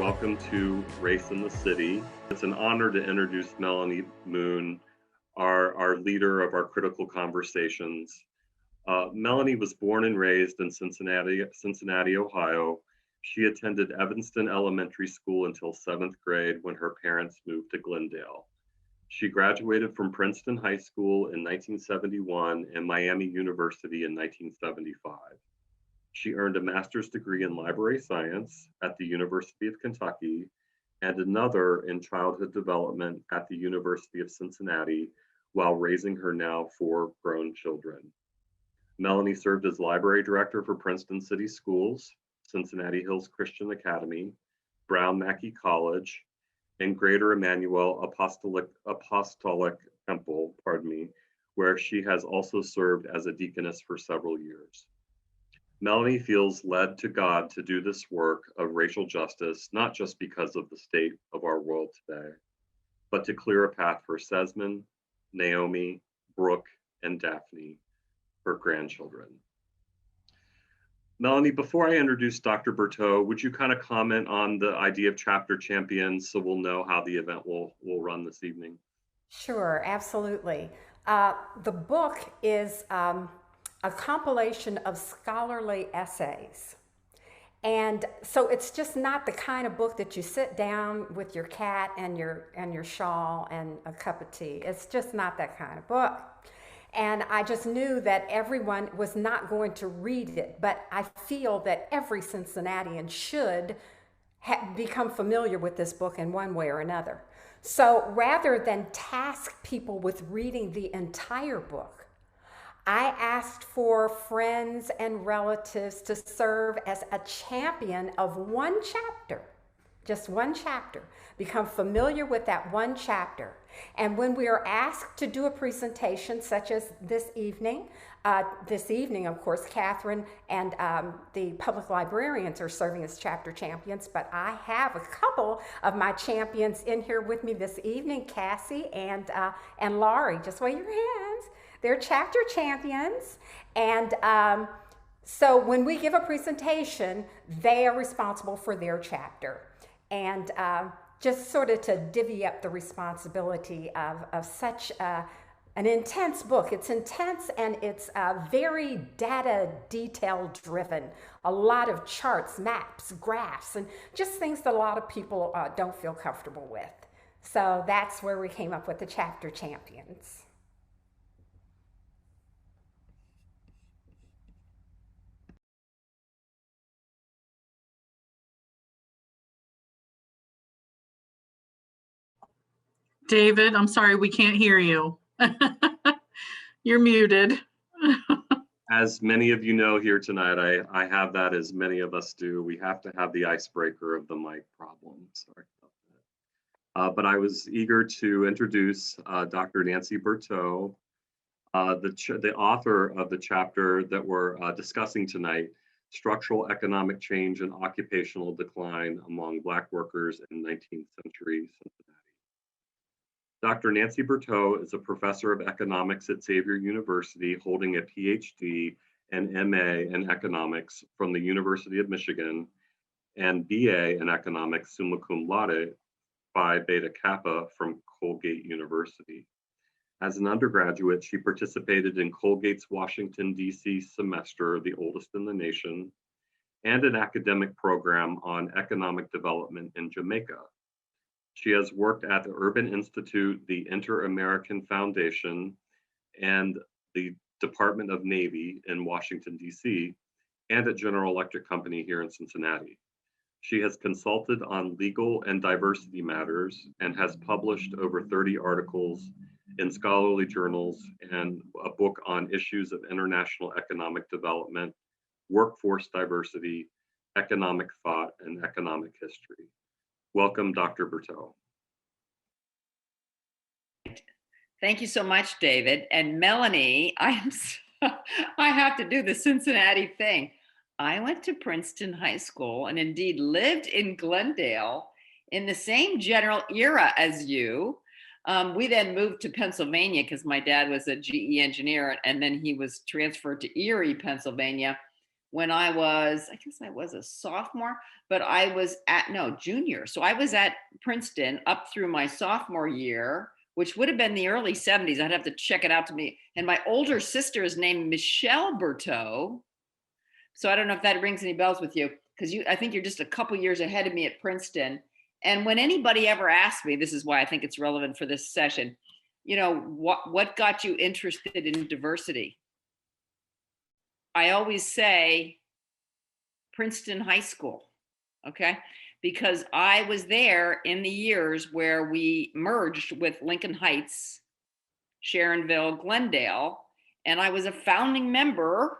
Welcome to Race in the City. It's an honor to introduce Melanie Moon, our leader of our critical conversations. Melanie was born and raised in Cincinnati, Ohio. She attended Evanston Elementary School until 7th grade when her parents moved to Glendale. She graduated from Princeton High School in 1971 and Miami University in 1975. She earned a master's degree in library science at the University of Kentucky and another in childhood development at the University of Cincinnati while raising her now 4 grown children. Melanie served as library director for Princeton City Schools, Cincinnati Hills Christian Academy, Brown Mackie College, and Greater Emmanuel Apostolic Temple, where she has also served as a deaconess for several years. Melanie feels led to God to do this work of racial justice, not just because of the state of our world today, but to clear a path for Sesman, Naomi, Brooke, and Daphne, her grandchildren. Melanie, before I introduce Dr. Bertaux, would you kind of comment on the idea of chapter champions so we'll know how the event will run this evening? Sure, absolutely. The book is a compilation of scholarly essays. And so it's just not the kind of book that you sit down with your cat and your shawl and a cup of tea. It's just not that kind of book. And I just knew that everyone was not going to read it, but I feel that every Cincinnatian should become familiar with this book in one way or another. So rather than task people with reading the entire book, I asked for friends and relatives to serve as a champion of one chapter, just one chapter. Become familiar with that one chapter. And when we are asked to do a presentation such as this evening, of course, Catherine and the public librarians are serving as chapter champions, but I have a couple of my champions in here with me this evening, Cassie and Laurie. Just wave your hands. They're chapter champions. And so when we give a presentation, they are responsible for their chapter. And just sort of to divvy up the responsibility of such an intense book. It's intense and it's very data detail driven. A lot of charts, maps, graphs, and just things that a lot of people don't feel comfortable with. So that's where we came up with the chapter champions. David, I'm sorry, we can't hear you. You're muted. As many of you know here tonight, I have that, as many of us do. We have to have the icebreaker of the mic problem. Sorry about that. But I was eager to introduce Dr. Nancy Bertaux, the author of the chapter that we're discussing tonight, Structural Economic Change and Occupational Decline Among Black Workers in 19th-Century Cincinnati. Dr. Nancy Bertaux is a professor of economics at Xavier University, holding a PhD and MA in economics from the University of Michigan and BA in economics summa cum laude Phi Beta Kappa from Colgate University. As an undergraduate, she participated in Colgate's Washington, D.C. semester, the oldest in the nation, and an academic program on economic development in Jamaica. She has worked at the Urban Institute, the Inter-American Foundation, and the Department of Navy in Washington, D.C., and at General Electric Company here in Cincinnati. She has consulted on legal and diversity matters and has published over 30 articles in scholarly journals and a book on issues of international economic development, workforce diversity, economic thought, and economic history. Welcome, Dr. Bertaux. Thank you so much, David. And Melanie, I have to do the Cincinnati thing. I went to Princeton High School and indeed lived in Glendale in the same general era as you. We then moved to Pennsylvania because my dad was a GE engineer, and then he was transferred to Erie, Pennsylvania, when I guess I was a sophomore, but I was junior. So I was at Princeton up through my sophomore year, which would have been the early 70s. I'd have to check it out to me. And my older sister is named Michelle Bertaux. So I don't know if that rings any bells with you, because I think you're just a couple years ahead of me at Princeton. And when anybody ever asks me, this is why I think it's relevant for this session, what got you interested in diversity? I always say Princeton High School, okay? Because I was there in the years where we merged with Lincoln Heights, Sharonville, Glendale, and I was a founding member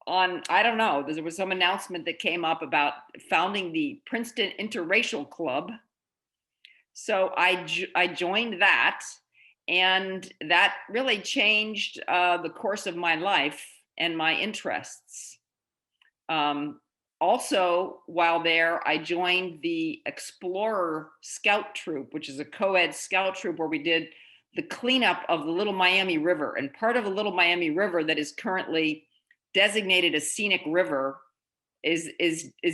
on, I don't know, there was some announcement that came up about founding the Princeton Interracial Club. So I joined that, and that really changed the course of my life and my interests. Also, while there, I joined the Explorer Scout Troop, which is a co-ed scout troop where we did the cleanup of the Little Miami River. And part of the Little Miami River that is currently designated a scenic river is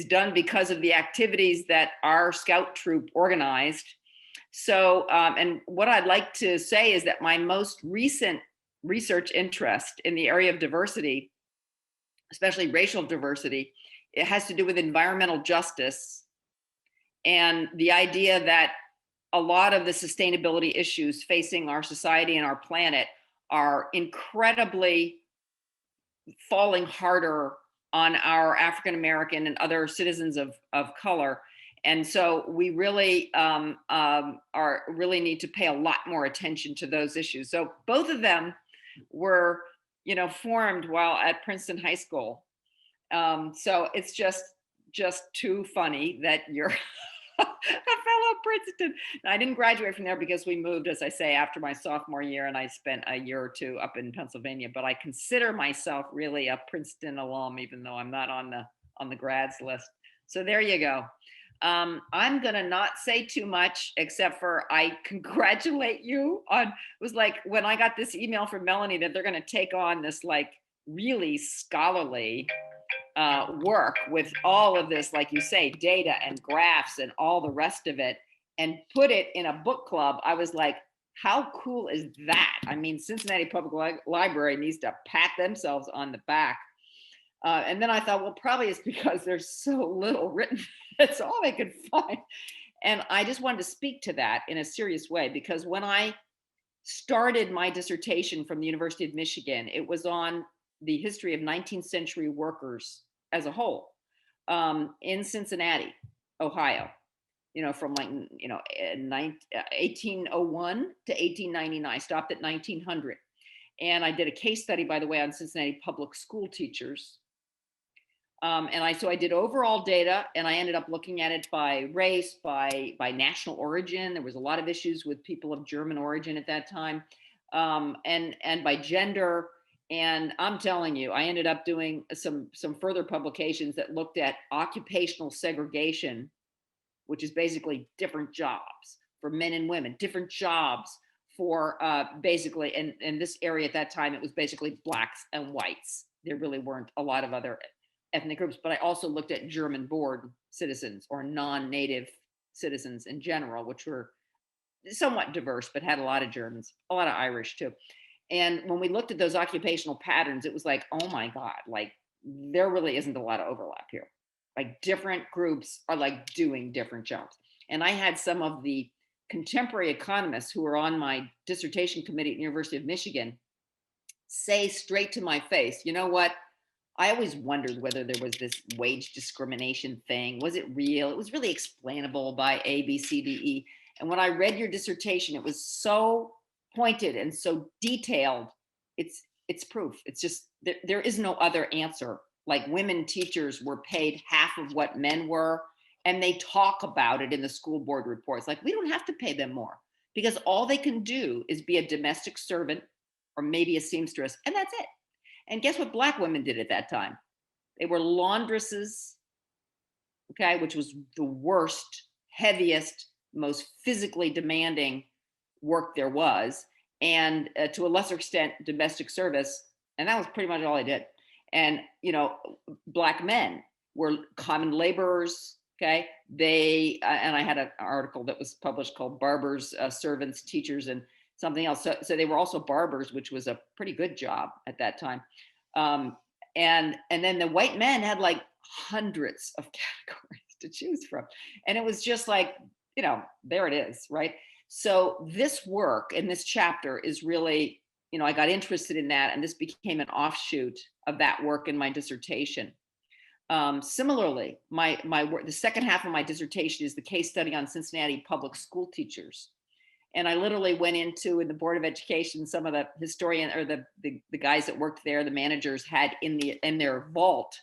done because of the activities that our scout troop organized. So, and what I'd like to say is that my most recent research interest in the area of diversity, especially racial diversity, it has to do with environmental justice and the idea that a lot of the sustainability issues facing our society and our planet are incredibly falling harder on our African American and other citizens of color. And so we really really need to pay a lot more attention to those issues. So both of them were, formed while at Princeton High School. So it's just too funny that you're a fellow Princeton. I didn't graduate from there because we moved, as I say, after my sophomore year, and I spent a year or two up in Pennsylvania. But I consider myself really a Princeton alum, even though I'm not on the grads list. So there you go. I'm gonna not say too much, except for I congratulate you on. It was like when I got this email from Melanie that they're gonna take on this like really scholarly work with all of this, like you say, data and graphs and all the rest of it, and put it in a book club. I was like, how cool is that? I mean, Cincinnati Public Library needs to pat themselves on the back. And then I thought, well, probably it's because there's so little written. That's all they could find. And I just wanted to speak to that in a serious way, because when I started my dissertation from the University of Michigan, it was on the history of 19th century workers as a whole in Cincinnati, Ohio, from 1801 to 1899. I stopped at 1900. And I did a case study, by the way, on Cincinnati public school teachers. So I did overall data, and I ended up looking at it by race, by national origin. There was a lot of issues with people of German origin at that time, and by gender. And I'm telling you, I ended up doing some further publications that looked at occupational segregation, which is basically different jobs for men and women, different jobs for basically, in this area at that time, it was basically blacks and whites. There really weren't a lot of other ethnic groups, but I also looked at German-born citizens or non-native citizens in general, which were somewhat diverse, but had a lot of Germans, a lot of Irish too. And when we looked at those occupational patterns, it was like, oh my God, like there really isn't a lot of overlap here. Like different groups are like doing different jobs. And I had some of the contemporary economists who were on my dissertation committee at the University of Michigan say straight to my face, you know what? I always wondered whether there was this wage discrimination thing. Was it real? It was really explainable by A, B, C, D, E. And when I read your dissertation, it was so pointed and so detailed. It's proof. It's just, there is no other answer. Like women teachers were paid half of what men were. And they talk about it in the school board reports. Like, we don't have to pay them more because all they can do is be a domestic servant or maybe a seamstress, and that's it. And guess what Black women did at that time? They were laundresses, okay, which was the worst, heaviest, most physically demanding work there was, and to a lesser extent, domestic service. And that was pretty much all I did. And, Black men were common laborers. Okay. And I had an article that was published called Barbers, Servants, Teachers, and something else. So they were also barbers, which was a pretty good job at that time. And then the white men had like hundreds of categories to choose from. And it was just like, there it is, right? So this work in this chapter is really, I got interested in that, and this became an offshoot of that work in my dissertation. Similarly, my work, the second half of my dissertation is the case study on Cincinnati public school teachers. And I literally went into, in the Board of Education, some of the historian or the guys that worked there, the managers had in their vault,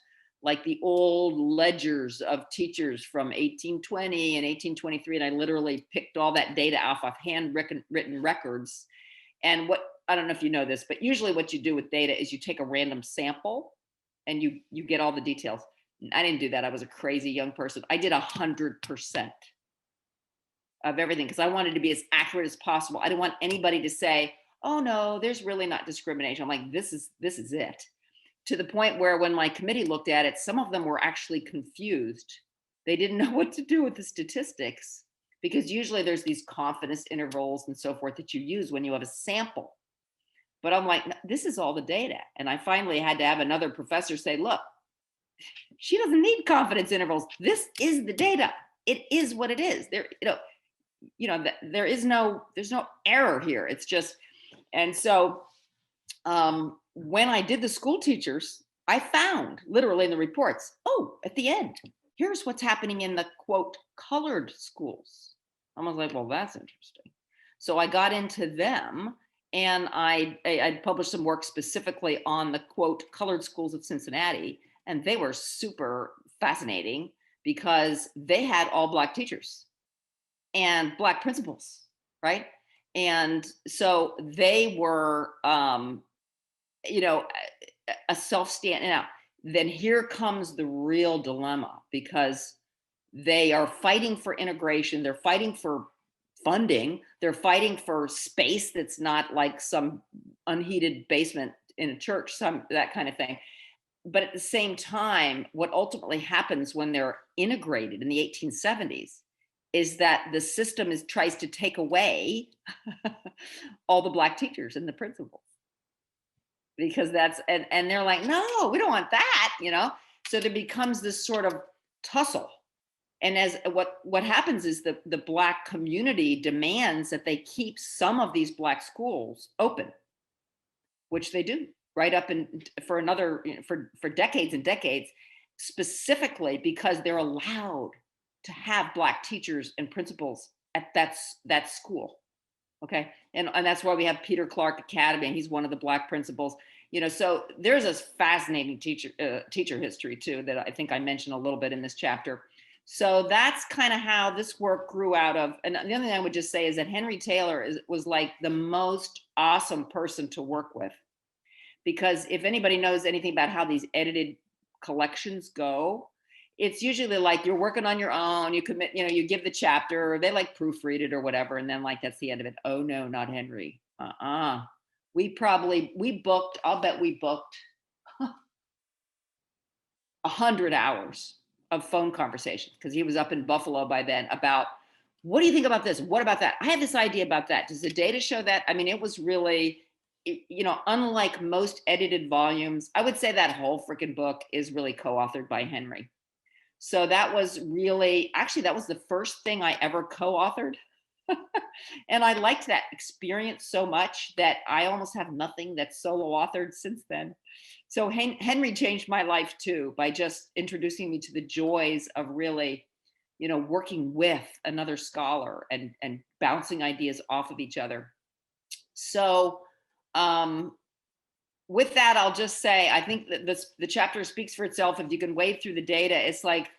like the old ledgers of teachers from 1820 and 1823. And I literally picked all that data off of handwritten records. And I don't know if you know this, but usually what you do with data is you take a random sample and you get all the details. I didn't do that. I was a crazy young person. I did 100% of everything because I wanted to be as accurate as possible. I didn't want anybody to say, oh no, there's really not discrimination. I'm like, this is it. To the point where when my committee looked at it, some of them were actually confused. They didn't know what to do with the statistics because usually there's these confidence intervals and so forth that you use when you have a sample. But I'm like, this is all the data. And I finally had to have another professor say, look, she doesn't need confidence intervals. This is the data. It is what it is. There's no error here. It's just, and so when I did the school teachers, I found literally in the reports, at the end, here's what's happening in the quote colored schools. I was like, well, that's interesting. So I got into them, and I published some work specifically on the quote colored schools of Cincinnati, and they were super fascinating because they had all Black teachers and Black principals, right? And so they were, a self-standing. Now, then here comes the real dilemma, because they are fighting for integration. They're fighting for funding. They're fighting for space that's not like some unheated basement in a church, that kind of thing. But at the same time, what ultimately happens when they're integrated in the 1870s is that the system tries to take away all the Black teachers and the principals. Because and they're like, no, we don't want that, So there becomes this sort of tussle. And as what happens is the Black community demands that they keep some of these Black schools open, which they do right up for decades and decades, specifically because they're allowed to have Black teachers and principals at that school. Okay. And that's why we have Peter Clark Academy, and he's one of the Black principals, so there's this fascinating teacher history too, that I think I mentioned a little bit in this chapter. So that's kind of how this work grew out of. And the other thing I would just say is that Henry Taylor was like the most awesome person to work with, because if anybody knows anything about how these edited collections go, it's usually like you're working on your own, you commit, you give the chapter, or they like proofread it or whatever, and then like that's the end of it. Oh no, not Henry. We booked 100 hours of phone conversations, because he was up in Buffalo by then, about, what do you think about this? What about that? I have this idea about that. Does the data show that? I mean, it was really, unlike most edited volumes, I would say that whole freaking book is really co-authored by Henry. So that was that was the first thing I ever co-authored. And I liked that experience so much that I almost have nothing that's solo authored since then. So Henry changed my life too, by just introducing me to the joys of really, working with another scholar and bouncing ideas off of each other. So with that, I'll just say, I think that the chapter speaks for itself. If you can wade through the data, it's like,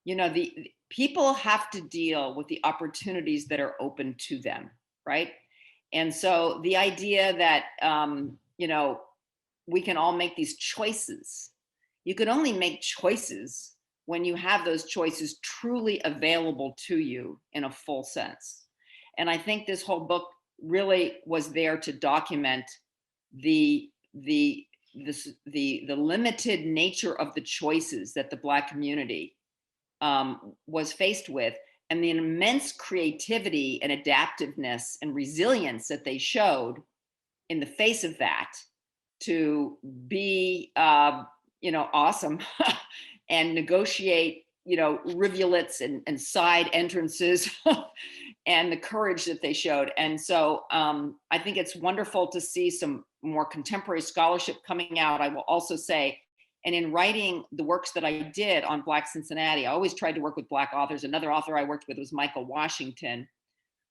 the people have to deal with the opportunities that are open to them, right? And so the idea that, we can all make these choices. You can only make choices when you have those choices truly available to you in a full sense. And I think this whole book really was there to document the the limited nature of the choices that the Black community was faced with, and the immense creativity and adaptiveness and resilience that they showed in the face of that to be, awesome and negotiate, rivulets and side entrances and the courage that they showed. And so I think it's wonderful to see some more contemporary scholarship coming out. I will also say, and in writing the works that I did on Black Cincinnati, I always tried to work with Black authors. Another author I worked with was Michael Washington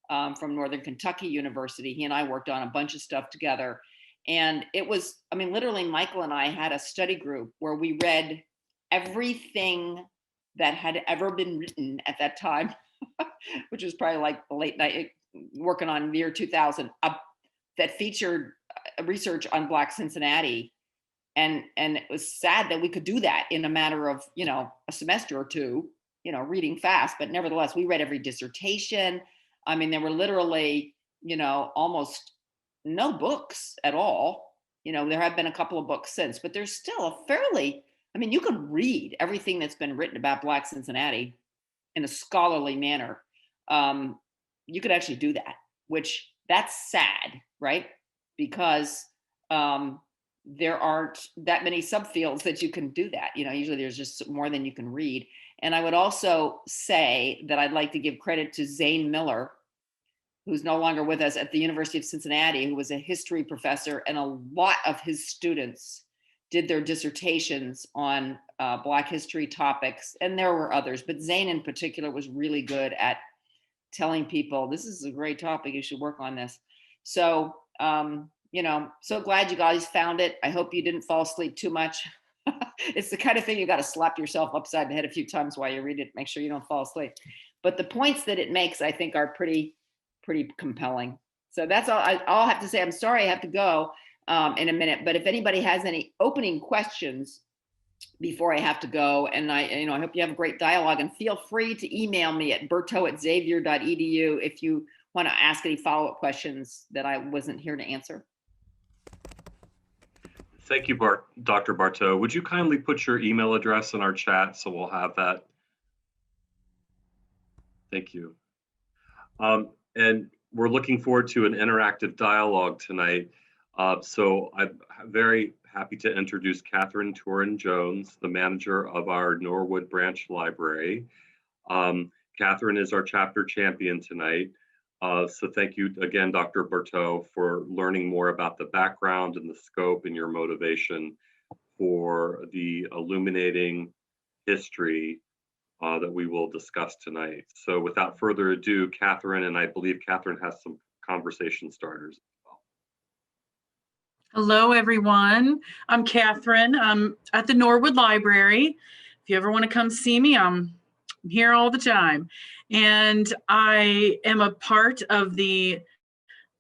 from Northern Kentucky University. He and I worked on a bunch of stuff together. And it was, literally Michael and I had a study group where we read everything that had ever been written at that time, which was probably like the late night, working on the year 2000, that featured research on Black Cincinnati. And it was sad that we could do that in a matter of, a semester or two, reading fast, but nevertheless, we read every dissertation. There were literally, almost no books at all. There have been a couple of books since, but there's still a fairly, you could read everything that's been written about Black Cincinnati in a scholarly manner. You could actually do that, which that's sad, right? Because there aren't that many subfields that you can do that. Usually there's just more than you can read. And I would also say that I'd like to give credit to Zane Miller, who's no longer with us, at the University of Cincinnati, who was a history professor, and a lot of his students did their dissertations on Black history topics, and there were others, but Zane in particular was really good at telling people, this is a great topic, you should work on this. So, so glad you guys found it. I hope you didn't fall asleep too much. It's the kind of thing you got to slap yourself upside the head a few times while you read it, make sure you don't fall asleep. But the points that it makes, I think, are pretty compelling. So that's all I'll have to say. I'm sorry I have to go in a minute, but if anybody has any opening questions before I have to go, and I hope you have a great dialogue, and feel free to email me at bertaux@xavier.edu if you want to ask any follow-up questions that I wasn't here to answer. Thank you, Dr. Bertaux. Would you kindly put your email address in our chat so we'll have that? Thank you. And we're looking forward to an interactive dialogue tonight. So I'm very happy to introduce Catherine Turin-Jones, the manager of our Norwood Branch Library. Catherine is our chapter champion tonight. So thank you again, Dr. Bertaux, for learning more about the background and the scope and your motivation for the illuminating history that we will discuss tonight. So without further ado, Catherine, and I believe Catherine has some conversation starters as well. Hello, everyone. I'm Catherine. I'm at the Norwood Library. If you ever want to come see me, I'm here all the time. And I am a part of the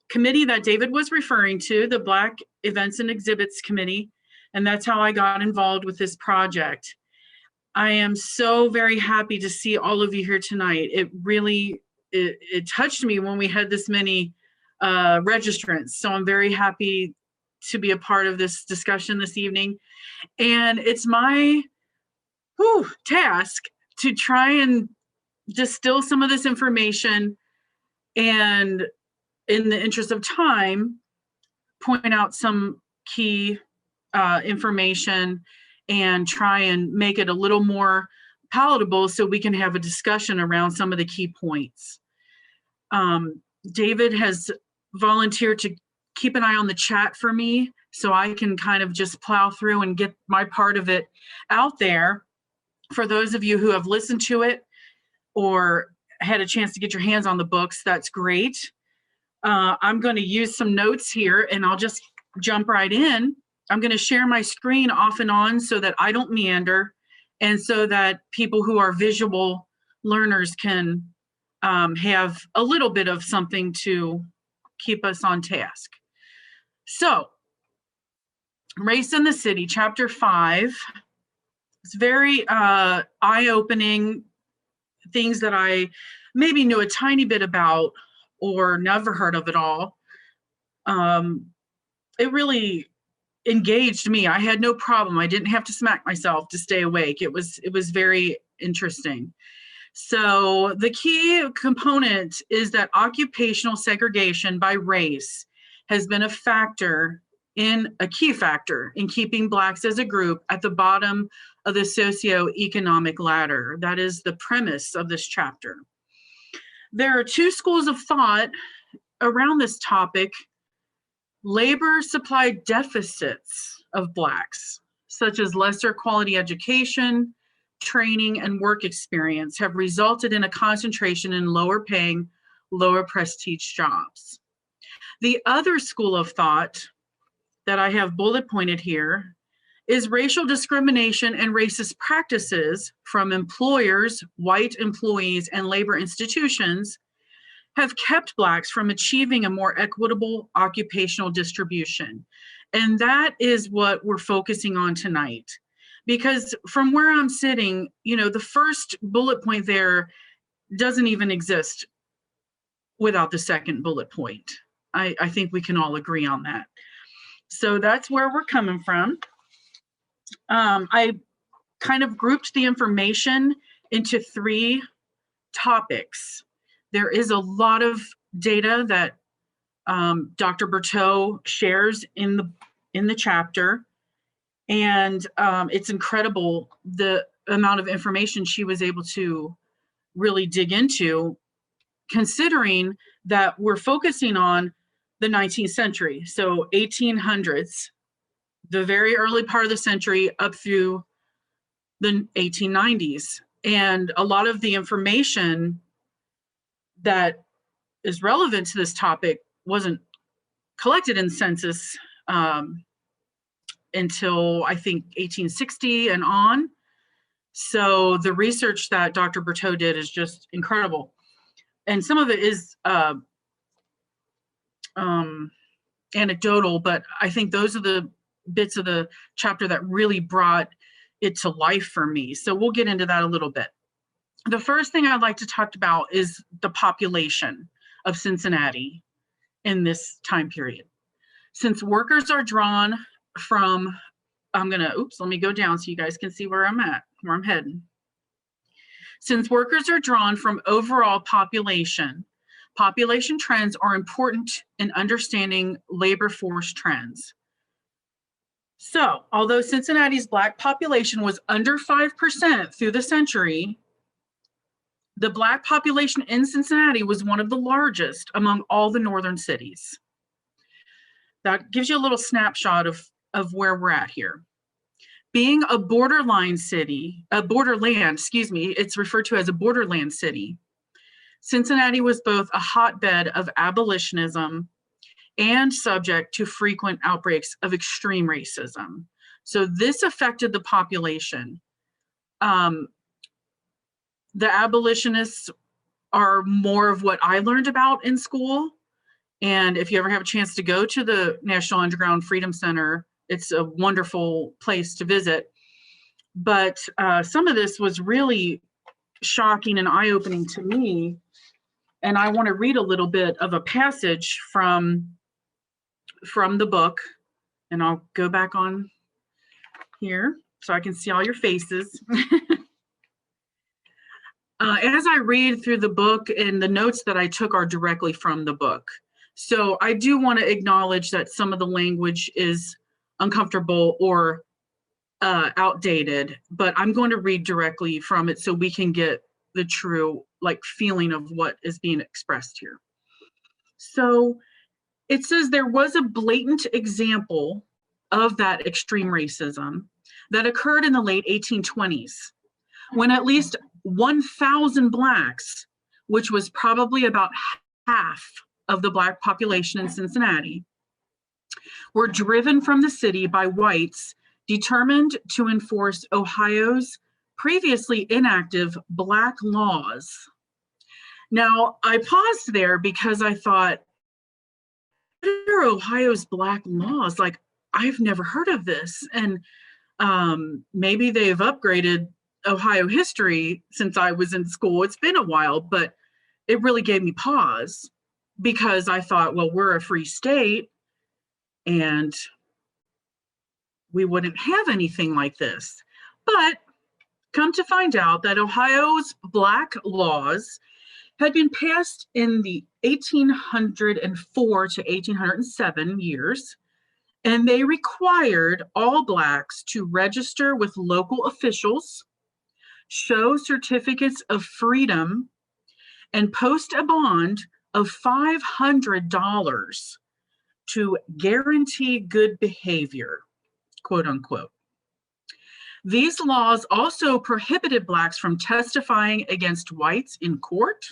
committee that David was referring to, the Black Events and Exhibits Committee. And that's how I got involved with this project. I am so very happy to see all of you here tonight. It really, it touched me when we had this many registrants. So I'm very happy to be a part of this discussion this evening. And it's my task to try and distill some of this information, and in the interest of time, point out some key information and try and make it a little more palatable so we can have a discussion around some of the key points. David has volunteered to keep an eye on the chat for me so I can kind of just plow through and get my part of it out there. For those of you who have listened to it or had a chance to get your hands on the books, that's great. I'm going to use some notes here and I'll just jump right in. I'm going to share my screen off and on so that I don't meander, and so that people who are visual learners can have a little bit of something to keep us on task. So, Race in the City, Chapter 5. It's very eye-opening, things that I maybe knew a tiny bit about or never heard of at all. It really engaged me. I had no problem. I didn't have to smack myself to stay awake. It was very interesting. So the key component is that occupational segregation by race has been a key factor in keeping Blacks as a group at the bottom of the socioeconomic ladder. That is the premise of this chapter. There are two schools of thought around this topic: labor supply deficits of Blacks, such as lesser quality education, training, and work experience, have resulted in a concentration in lower paying, lower prestige jobs. The other school of thought that I have bullet pointed here is racial discrimination and racist practices from employers, white employees, and labor institutions have kept Blacks from achieving a more equitable occupational distribution. And that is what we're focusing on tonight. Because from where I'm sitting, the first bullet point there doesn't even exist without the second bullet point. I think we can all agree on that. So that's where we're coming from. I kind of grouped the information into 3 topics. There is a lot of data that Dr. Bertaux shares in the chapter, and it's incredible the amount of information she was able to really dig into, considering that we're focusing on the 19th century, so 1800s, the very early part of the century up through the 1890s. And a lot of the information that is relevant to this topic wasn't collected in census until I think 1860 and on. So the research that Dr. Bertaux did is just incredible. And some of it is anecdotal, but I think those are the bits of the chapter that really brought it to life for me. So we'll get into that a little bit. The first thing I'd like to talk about is the population of Cincinnati in this time period. Since workers are drawn from, let me go down so you guys can see where I'm heading. Since workers are drawn from overall population trends are important in understanding labor force trends. So, although Cincinnati's Black population was under 5% through the century, the Black population in Cincinnati was one of the largest among all the northern cities. That gives you a little snapshot of where we're at here. Being a borderland, it's referred to as a borderland city. Cincinnati was both a hotbed of abolitionism and subject to frequent outbreaks of extreme racism. So this affected the population. The abolitionists are more of what I learned about in school. And if you ever have a chance to go to the National Underground Freedom Center, it's a wonderful place to visit. But some of this was really shocking and eye-opening to me. And I want to read a little bit of a passage from the book. And I'll go back on here so I can see all your faces. As I read through the book, and the notes that I took are directly from the book. So I do want to acknowledge that some of the language is uncomfortable or outdated, but I'm going to read directly from it so we can get the true feeling of what is being expressed here. So it says there was a blatant example of that extreme racism that occurred in the late 1820s, when at least 1,000 Blacks, which was probably about half of the Black population in Cincinnati, were driven from the city by whites determined to enforce Ohio's previously inactive Black laws. Now, I paused there because I thought, what are Ohio's Black laws? I've never heard of this. And maybe they've upgraded Ohio history since I was in school. It's been a while, but it really gave me pause because I thought, well, we're a free state and we wouldn't have anything like this. But come to find out that Ohio's Black laws had been passed in the 1804 to 1807 years, and they required all Blacks to register with local officials, show certificates of freedom, and post a bond of $500 to guarantee good behavior, quote unquote. These laws also prohibited Blacks from testifying against whites in court,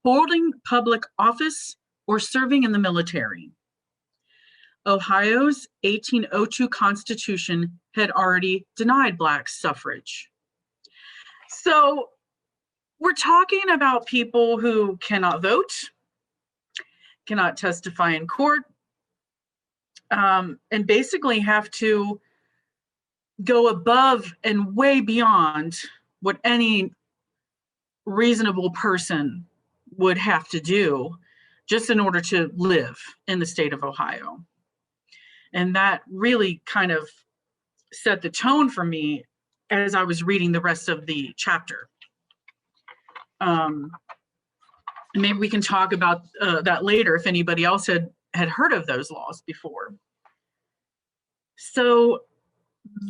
holding public office, or serving in the military. Ohio's 1802 Constitution had already denied Blacks suffrage. So we're talking about people who cannot vote, cannot testify in court, and basically have to go above and way beyond what any reasonable person would have to do just in order to live in the state of Ohio. And that really kind of set the tone for me as I was reading the rest of the chapter. Maybe we can talk about that later if anybody else had heard of those laws before. So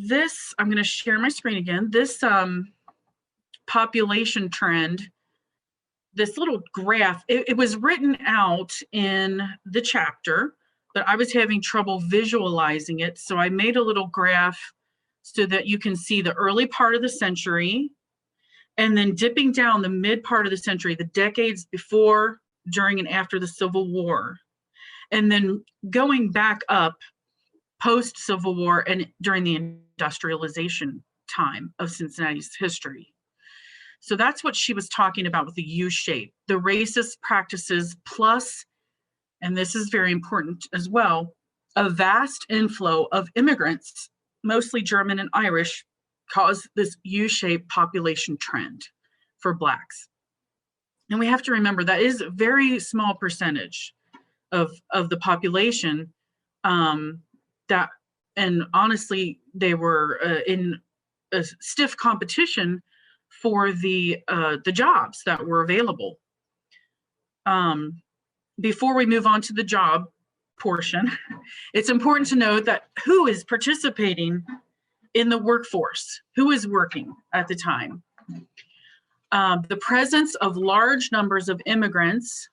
this, I'm going to share my screen again. This population trend, this little graph, it was written out in the chapter, but I was having trouble visualizing it. So I made a little graph so that you can see the early part of the century, and then dipping down the mid part of the century, the decades before, during, and after the Civil War, and then going back up post-Civil War and during the industrialization time of Cincinnati's history. So that's what she was talking about with the U-shape, the racist practices plus, and this is very important as well, a vast inflow of immigrants, mostly German and Irish, caused this U-shaped population trend for Blacks. And we have to remember that is a very small percentage of the population that, and honestly, they were in a stiff competition for the jobs that were available. Before we move on to the job portion, it's important to note that who is participating in the workforce, who is working at the time. The presence of large numbers of immigrants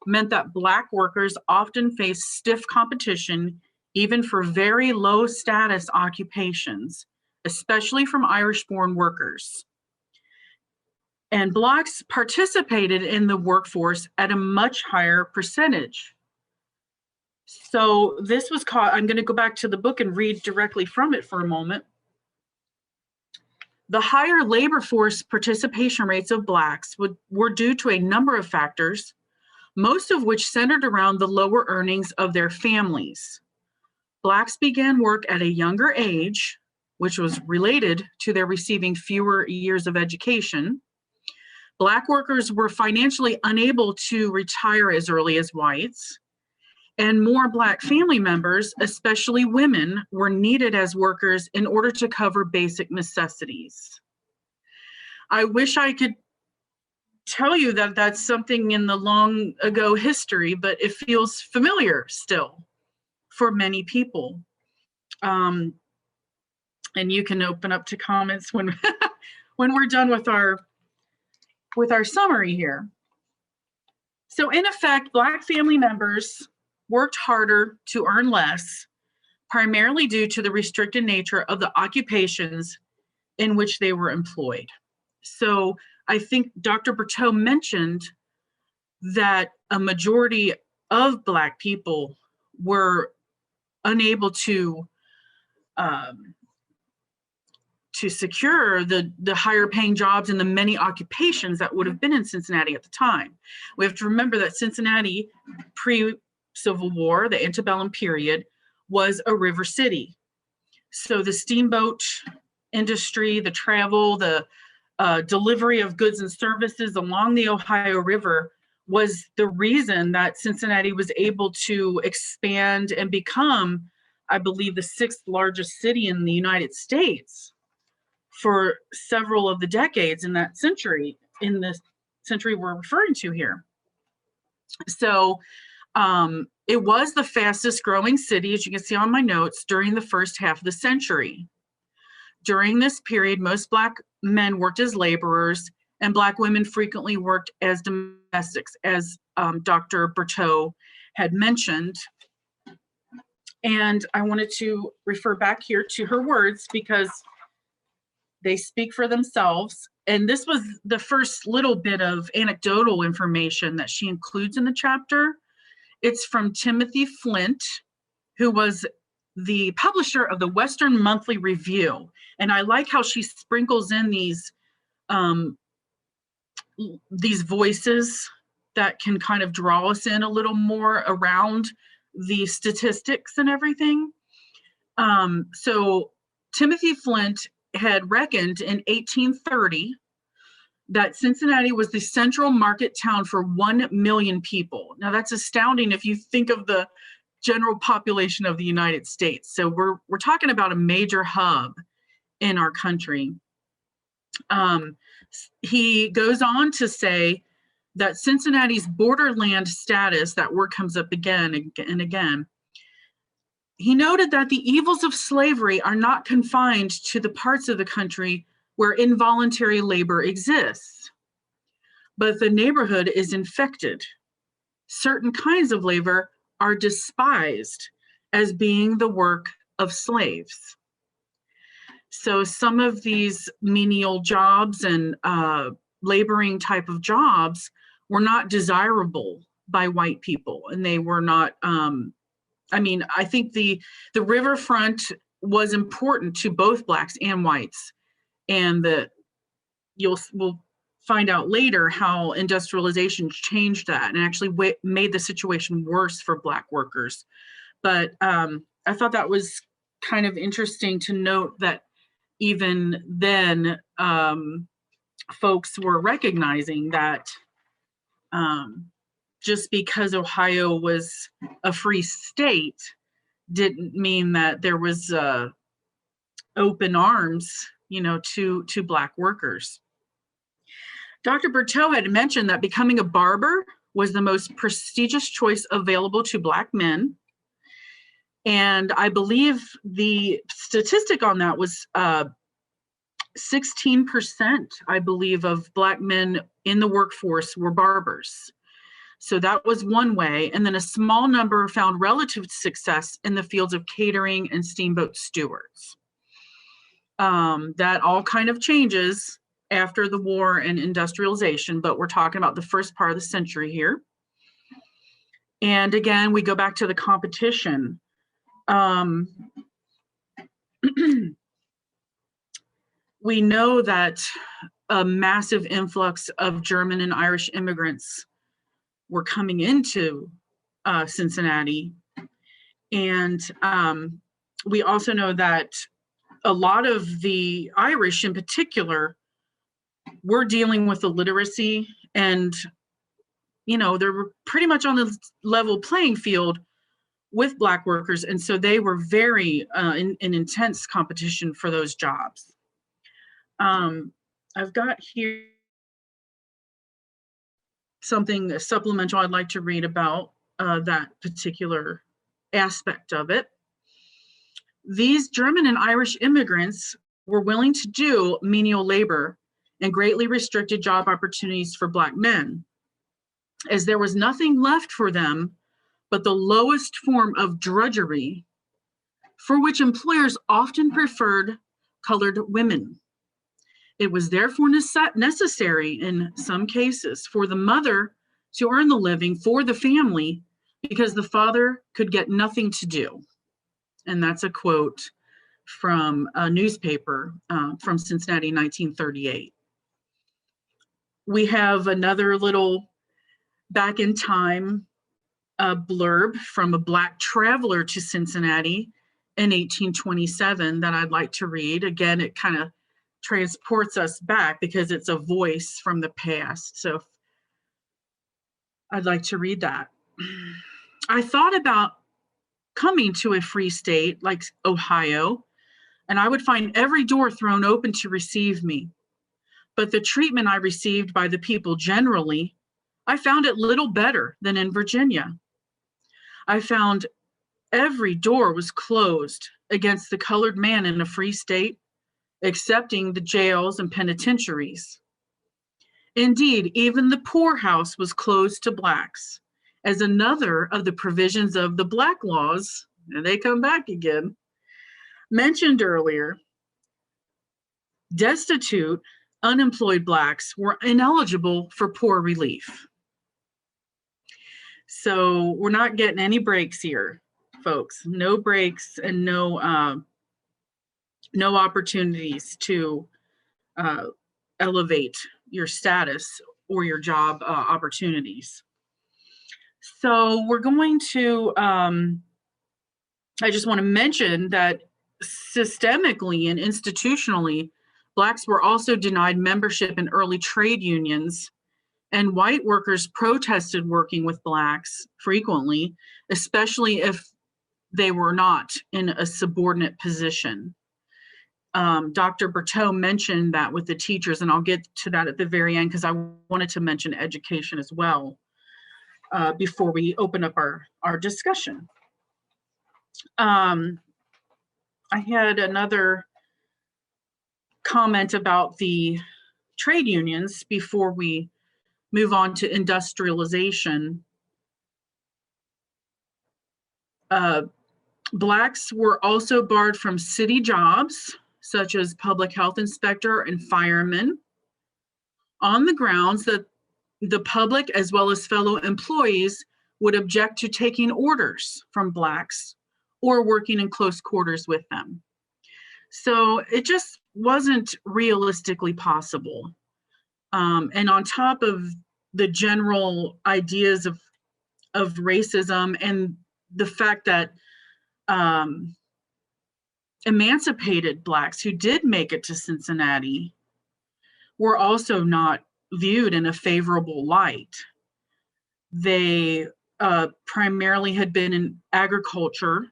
meant that Black workers often faced stiff competition even for very low status occupations, especially from Irish-born workers. And Blacks participated in the workforce at a much higher percentage. So this was called, I'm going to go back to the book and read directly from it for a moment. The higher labor force participation rates of Blacks were due to a number of factors, most of which centered around the lower earnings of their families. Blacks began work at a younger age, which was related to their receiving fewer years of education. Black workers were financially unable to retire as early as whites, and more Black family members, especially women, were needed as workers in order to cover basic necessities. I wish I could tell you that that's something in the long ago history, but it feels familiar still for many people. And you can open up to comments when when we're done with our summary here. So in effect, Black family members worked harder to earn less, primarily due to the restricted nature of the occupations in which they were employed. So I think Dr. Bertaux mentioned that a majority of Black people were unable to secure the higher paying jobs in the many occupations that would have been in Cincinnati at the time. We have to remember that Cincinnati, pre-Civil War, the antebellum period, was a river city. So the steamboat industry, the travel, the delivery of goods and services along the Ohio River was the reason that Cincinnati was able to expand and become I believe, the 6th largest city in the United States for several of the decades in that century, in the century we're referring to here. So it was the fastest growing city, as you can see on my notes, during the first half of the century. During this period, most Black men worked as laborers, and Black women frequently worked as domestics, as Dr. Bertaux had mentioned. And I wanted to refer back here to her words because they speak for themselves. And this was the first little bit of anecdotal information that she includes in the chapter. It's from Timothy Flint, who was the publisher of the Western Monthly Review. And I like how she sprinkles in these voices that can kind of draw us in a little more around the statistics and everything. So Timothy Flint had reckoned in 1830 that Cincinnati was the central market town for 1 million people. Now that's astounding if you think of the general population of the United States. So we're talking about a major hub in our country. He goes on to say that Cincinnati's borderland status, that word comes up again and again. He noted that the evils of slavery are not confined to the parts of the country where involuntary labor exists, but the neighborhood is infected. Certain kinds of labor are despised as being the work of slaves. So some of these menial jobs and laboring type of jobs were not desirable by white people, and they were not, I mean, I think the riverfront was important to both Blacks and whites, and we'll find out later how industrialization changed that and actually made the situation worse for Black workers. But I thought that was kind of interesting to note that even then, folks were recognizing that just because Ohio was a free state didn't mean that there was open arms, you know, to Black workers. Dr. Bertaux had mentioned that becoming a barber was the most prestigious choice available to Black men. And I believe the statistic on that was 16%, I believe, of Black men in the workforce were barbers. So that was one way. And then a small number found relative success in the fields of catering and steamboat stewards. That all kind of changes after the war and industrialization, but we're talking about the first part of the century here. And again, we go back to the competition. We know that a massive influx of German and Irish immigrants were coming into Cincinnati. And we also know that a lot of the Irish in particular were dealing with illiteracy, and, you know, they were pretty much on the level playing field with Black workers. And so they were very in intense competition for those jobs. I've got here something supplemental I'd like to read about that particular aspect of it. These German and Irish immigrants were willing to do menial labor and greatly restricted job opportunities for Black men, as there was nothing left for them but the lowest form of drudgery, for which employers often preferred colored women. It was therefore necessary in some cases for the mother to earn the living for the family because the father could get nothing to do. And that's a quote from a newspaper from Cincinnati, 1938. We have another little back in time blurb from a Black traveler to Cincinnati in 1827 that I'd like to read. Again, it kind of transports us back because it's a voice from the past. So I'd like to read that. I thought about coming to a free state like Ohio, and I would find every door thrown open to receive me. But the treatment I received by the people generally, I found it little better than in Virginia. I found every door was closed against the colored man in a free state, excepting the jails and penitentiaries. Indeed, even the poorhouse was closed to blacks, as another of the provisions of the Black laws, and they come back again, mentioned earlier. Destitute, unemployed blacks were ineligible for poor relief. So we're not getting any breaks here, folks. No breaks and no opportunities to elevate your status or your job opportunities. So we're going to, I just want to mention that systemically and institutionally, blacks were also denied membership in early trade unions, and white workers protested working with blacks frequently, especially if they were not in a subordinate position. Dr. Bertaux mentioned that with the teachers, and I'll get to that at the very end because I wanted to mention education as well before we open up our discussion. I had another comment about the trade unions before we move on to industrialization. Blacks were also barred from city jobs, such as public health inspector and firemen, on the grounds that the public, as well as fellow employees, would object to taking orders from blacks or working in close quarters with them. So it just wasn't realistically possible. And on top of the general ideas of racism and the fact that emancipated blacks who did make it to Cincinnati were also not viewed in a favorable light. They primarily had been in agriculture,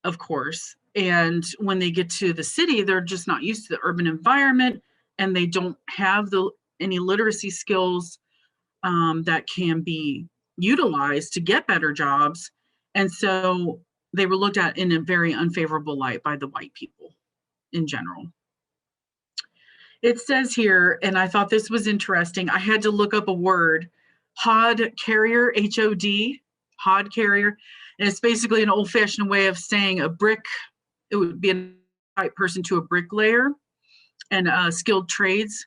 of course, and when they get to the city, they're just not used to the urban environment, and they don't have any literacy skills that can be utilized to get better jobs. And so they were looked at in a very unfavorable light by the white people in general. It says here, and I thought this was interesting, I had to look up a word, hod carrier, H-O-D, hod carrier. And it's basically an old-fashioned way of saying a brick. It would be a type person to a bricklayer and skilled trades.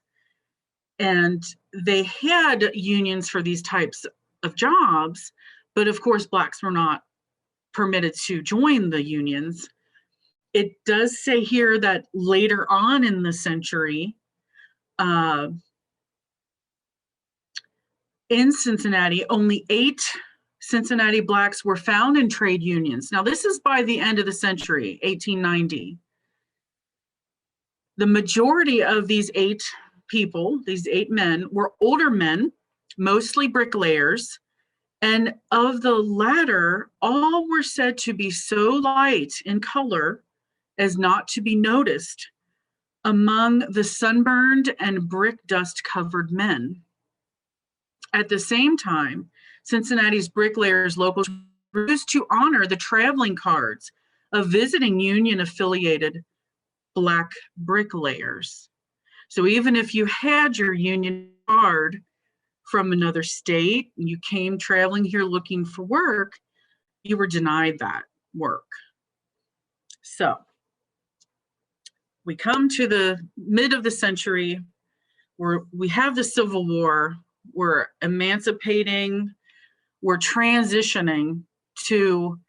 And they had unions for these types of jobs, but of course, blacks were not permitted to join the unions. It does say here that later on in the century, in Cincinnati, only 8 Cincinnati blacks were found in trade unions. Now, this is by the end of the century, 1890. The majority of these 8 people, these 8 men, were older men, mostly bricklayers, and of the latter, all were said to be so light in color as not to be noticed among the sunburned and brick dust covered men. At the same time, Cincinnati's bricklayers locals refused to honor the traveling cards of visiting union affiliated black bricklayers. So even if you had your union card from another state and you came traveling here looking for work, you were denied that work. So we come to the mid of the century where we have the Civil War, we're emancipating, we're transitioning to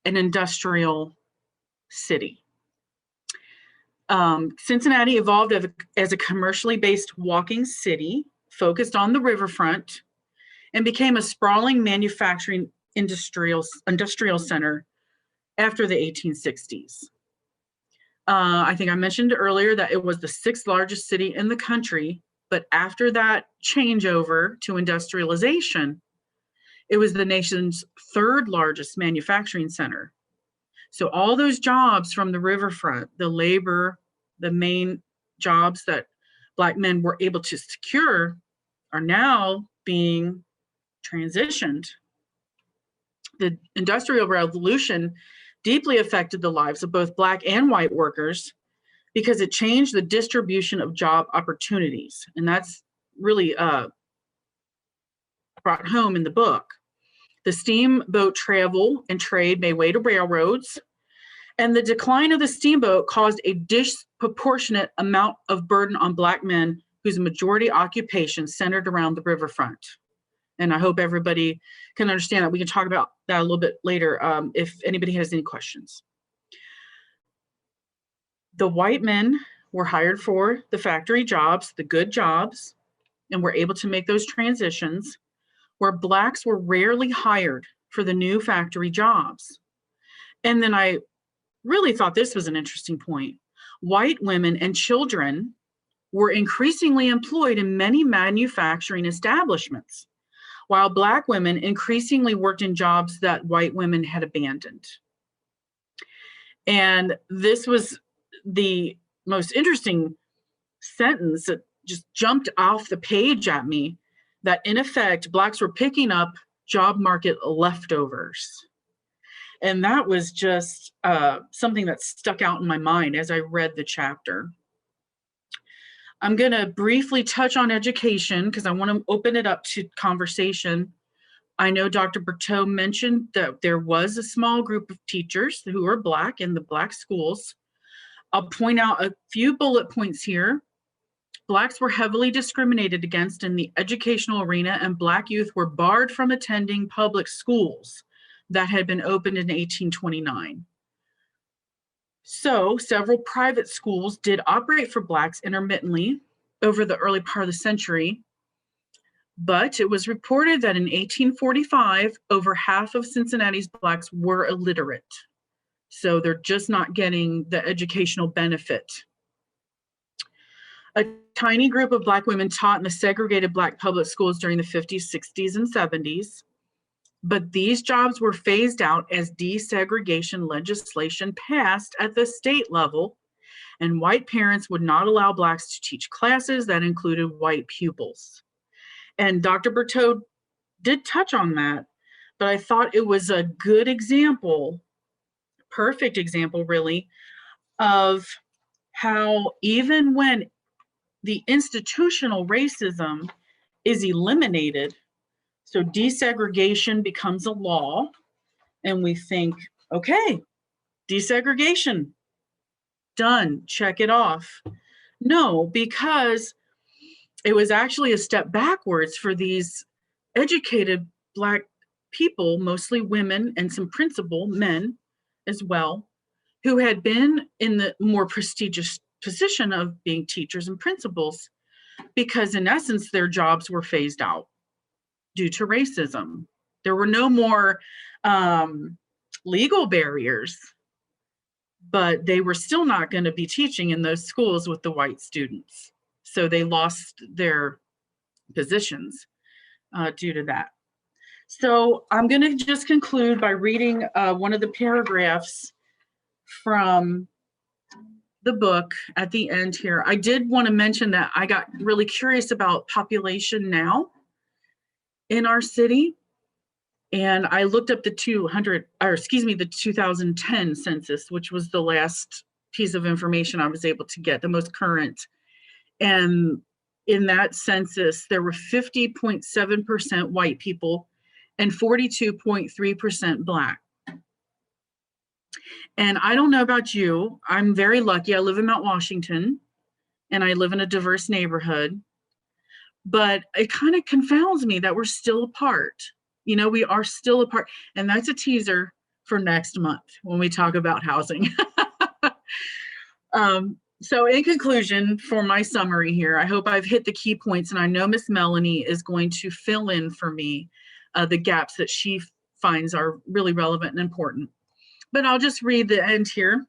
an industrial city. Cincinnati evolved as a commercially based walking city focused on the riverfront and became a sprawling manufacturing industrial center after the 1860s. I think I mentioned earlier that it was the 6th largest city in the country, but after that changeover to industrialization, It was the nation's third largest manufacturing center. So all those jobs from the riverfront, the labor, the main jobs that Black men were able to secure are now being transitioned. The Industrial Revolution deeply affected the lives of both Black and white workers because it changed the distribution of job opportunities. And that's really brought home in the book. The steamboat travel and trade made way to railroads, and the decline of the steamboat caused a disproportionate amount of burden on Black men whose majority occupation centered around the riverfront. And I hope everybody can understand that. We can talk about that a little bit later if anybody has any questions. The white men were hired for the factory jobs, the good jobs, and were able to make those transitions, where Blacks were rarely hired for the new factory jobs. And then I really thought this was an interesting point. White women and children were increasingly employed in many manufacturing establishments, while Black women increasingly worked in jobs that white women had abandoned. And this was the most interesting sentence that just jumped off the page at me, that in effect, Blacks were picking up job market leftovers. And that was just something that stuck out in my mind as I read the chapter. I'm going to briefly touch on education because I want to open it up to conversation. I know Dr. Bertaux mentioned that there was a small group of teachers who were Black in the Black schools. I'll point out a few bullet points here. Blacks were heavily discriminated against in the educational arena, and Black youth were barred from attending public schools that had been opened in 1829. So several private schools did operate for Blacks intermittently over the early part of the century, but it was reported that in 1845, over half of Cincinnati's Blacks were illiterate. So they're just not getting the educational benefit. A tiny group of Black women taught in the segregated Black public schools during the 50s, 60s, and 70s. But these jobs were phased out as desegregation legislation passed at the state level, and white parents would not allow Blacks to teach classes that included white pupils. And Dr. Bertaux did touch on that, but I thought it was a good example, perfect example really, of how even when the institutional racism is eliminated, so desegregation becomes a law, and we think, okay, desegregation, done, check it off. No, because it was actually a step backwards for these educated Black people, mostly women and some principal men as well, who had been in the more prestigious position of being teachers and principals, because in essence, their jobs were phased out due to racism. There were no more legal barriers, but they were still not going to be teaching in those schools with the white students. So they lost their positions due to that. So I'm going to just conclude by reading one of the paragraphs from the book at the end here. I did want to mention that I got really curious about population now in our city, and I looked up the 2010 census, which was the last piece of information I was able to get, the most current. And in that census, there were 50.7% white people and 42.3% Black. And I don't know about you, I'm very lucky. I live in Mount Washington, and I live in a diverse neighborhood, but it kind of confounds me that we're still apart. You know, we are still apart, and that's a teaser for next month when we talk about housing. So in conclusion, for my summary here, I hope I've hit the key points, and I know Miss Melanie is going to fill in for me the gaps that she finds are really relevant and important. But I'll just read the end here.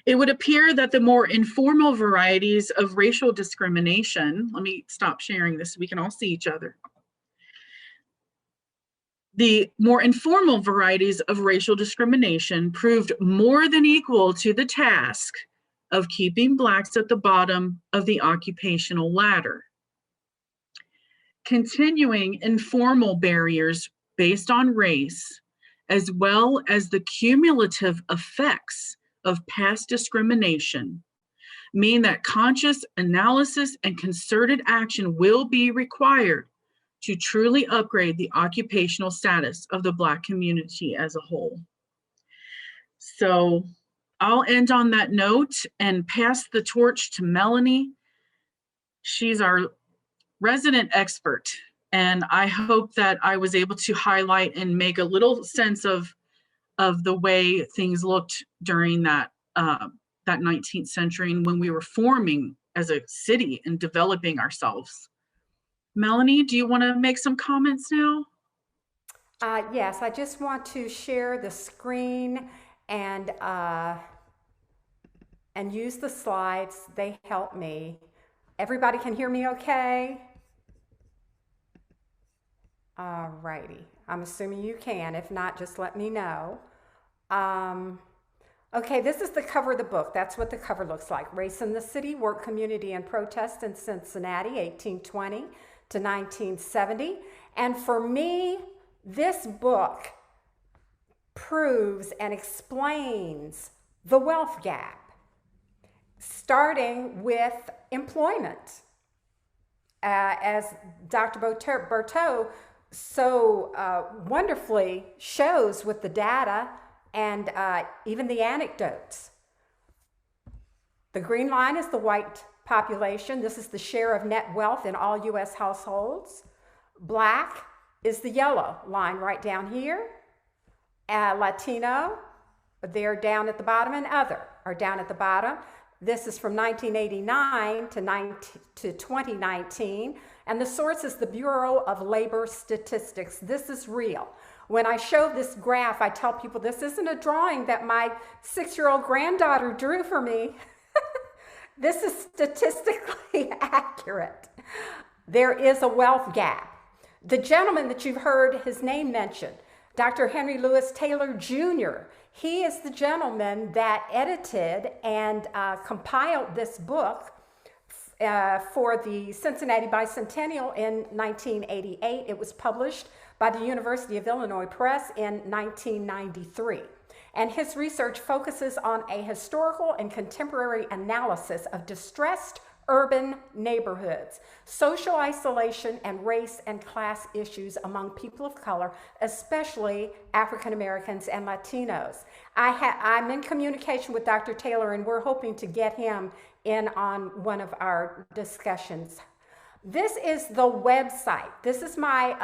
It would appear that the more informal varieties of racial discrimination, let me stop sharing this so we can all see each other. The more informal varieties of racial discrimination proved more than equal to the task of keeping Blacks at the bottom of the occupational ladder. Continuing informal barriers based on race, as well as the cumulative effects of past discrimination, mean that conscious analysis and concerted action will be required to truly upgrade the occupational status of the Black community as a whole. So I'll end on that note and pass the torch to Melanie. She's our resident expert, and I hope that I was able to highlight and make a little sense of the way things looked during that 19th century and when we were forming as a city and developing ourselves. Melanie, do you want to make some comments now? Yes, I just want to share the screen and use the slides. They help me. Everybody can hear me okay? All righty. I'm assuming you can. If not, just let me know. Okay, this is the cover of the book. That's what the cover looks like. Race in the City, Work, Community, and Protest in Cincinnati, 1820 to 1970. And for me, this book proves and explains the wealth gap, starting with employment. As Dr. Bertaux so wonderfully shows with the data and even the anecdotes. The green line is the white population. This is the share of net wealth in all U.S. households. Black is the yellow line right down here. Latino, they're down at the bottom, and other are down at the bottom. This is from 1989 to 2019, and the source is the Bureau of Labor Statistics. This is real. When I show this graph, I tell people this isn't a drawing that my 6-year-old granddaughter drew for me. This is statistically accurate. There is a wealth gap. The gentleman that you've heard his name mentioned, Dr. Henry Louis Taylor Jr., he is the gentleman that edited and compiled this book for the Cincinnati Bicentennial in 1988. It was published by the University of Illinois Press in 1993. And his research focuses on a historical and contemporary analysis of distressed urban neighborhoods, social isolation, and race and class issues among people of color, especially African Americans and Latinos. I'm in communication with Dr. Taylor, and we're hoping to get him in on one of our discussions. This is the website. This is my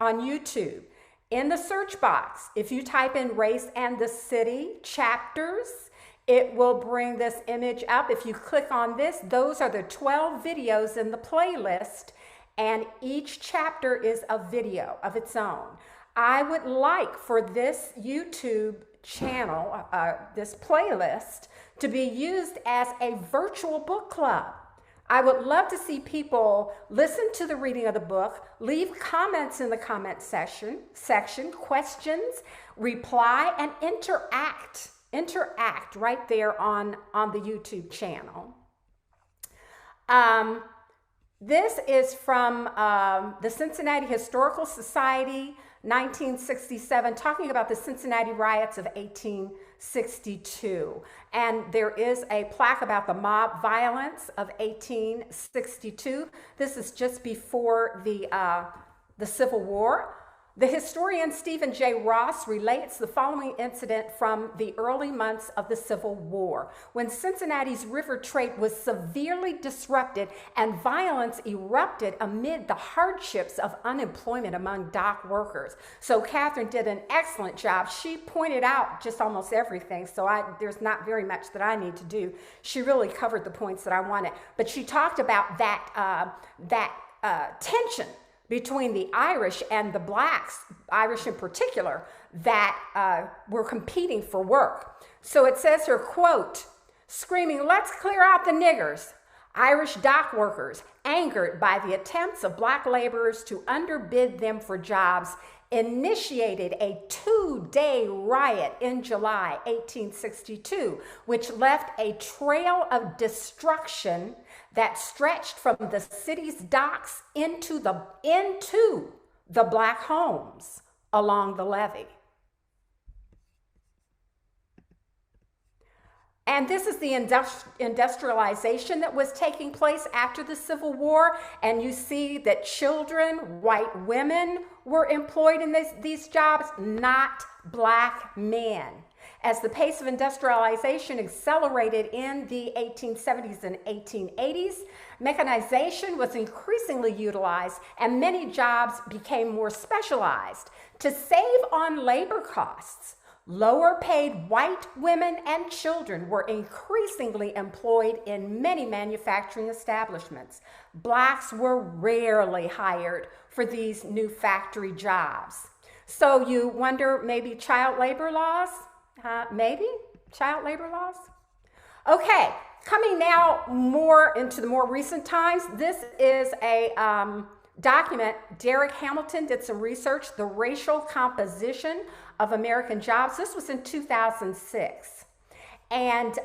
on YouTube. In the search box, if you type in Race and the City chapters, it will bring this image up. If you click on this, those are the 12 videos in the playlist, and each chapter is a video of its own. I would like for this YouTube channel, this playlist, to be used as a virtual book club. I would love to see people listen to the reading of the book, leave comments in the comment section, questions, reply, and interact right there on the YouTube channel. This is from the Cincinnati Historical Society, 1967, talking about the Cincinnati riots of 1862. And there is a plaque about the mob violence of 1862. This is just before the Civil War. The historian Stephen J. Ross relates the following incident from the early months of the Civil War, when Cincinnati's river trade was severely disrupted and violence erupted amid the hardships of unemployment among dock workers. So Catherine did an excellent job. She pointed out just almost everything, so there's not very much that I need to do. She really covered the points that I wanted, but she talked about that tension between the Irish and the Blacks, Irish in particular, that were competing for work. So it says here, quote, screaming, "Let's clear out the niggers." Irish dock workers, angered by the attempts of Black laborers to underbid them for jobs, initiated a 2-day riot in July 1862, which left a trail of destruction that stretched from the city's docks into the Black homes along the levee. And this is the industrialization that was taking place after the Civil War. And you see that children, white women were employed in these jobs, not Black men. As the pace of industrialization accelerated in the 1870s and 1880s, mechanization was increasingly utilized and many jobs became more specialized. To save on labor costs, lower paid white women and children were increasingly employed in many manufacturing establishments. Blacks were rarely hired for these new factory jobs. So you wonder, maybe child labor laws? Maybe child labor laws? Okay, coming now more into the more recent times, this is a document. Derek Hamilton did some research, the racial composition of American jobs. This was in 2006. And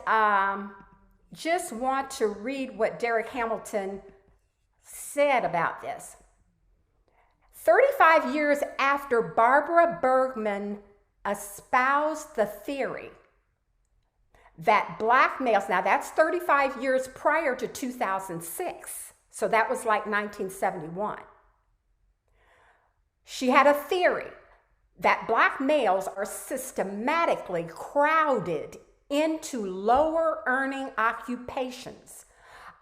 just want to read what Derek Hamilton said about this. 35 years after Barbara Bergman espoused the theory that Black males, now that's 35 years prior to 2006, so that was like 1971. She had a theory that Black males are systematically crowded into lower earning occupations.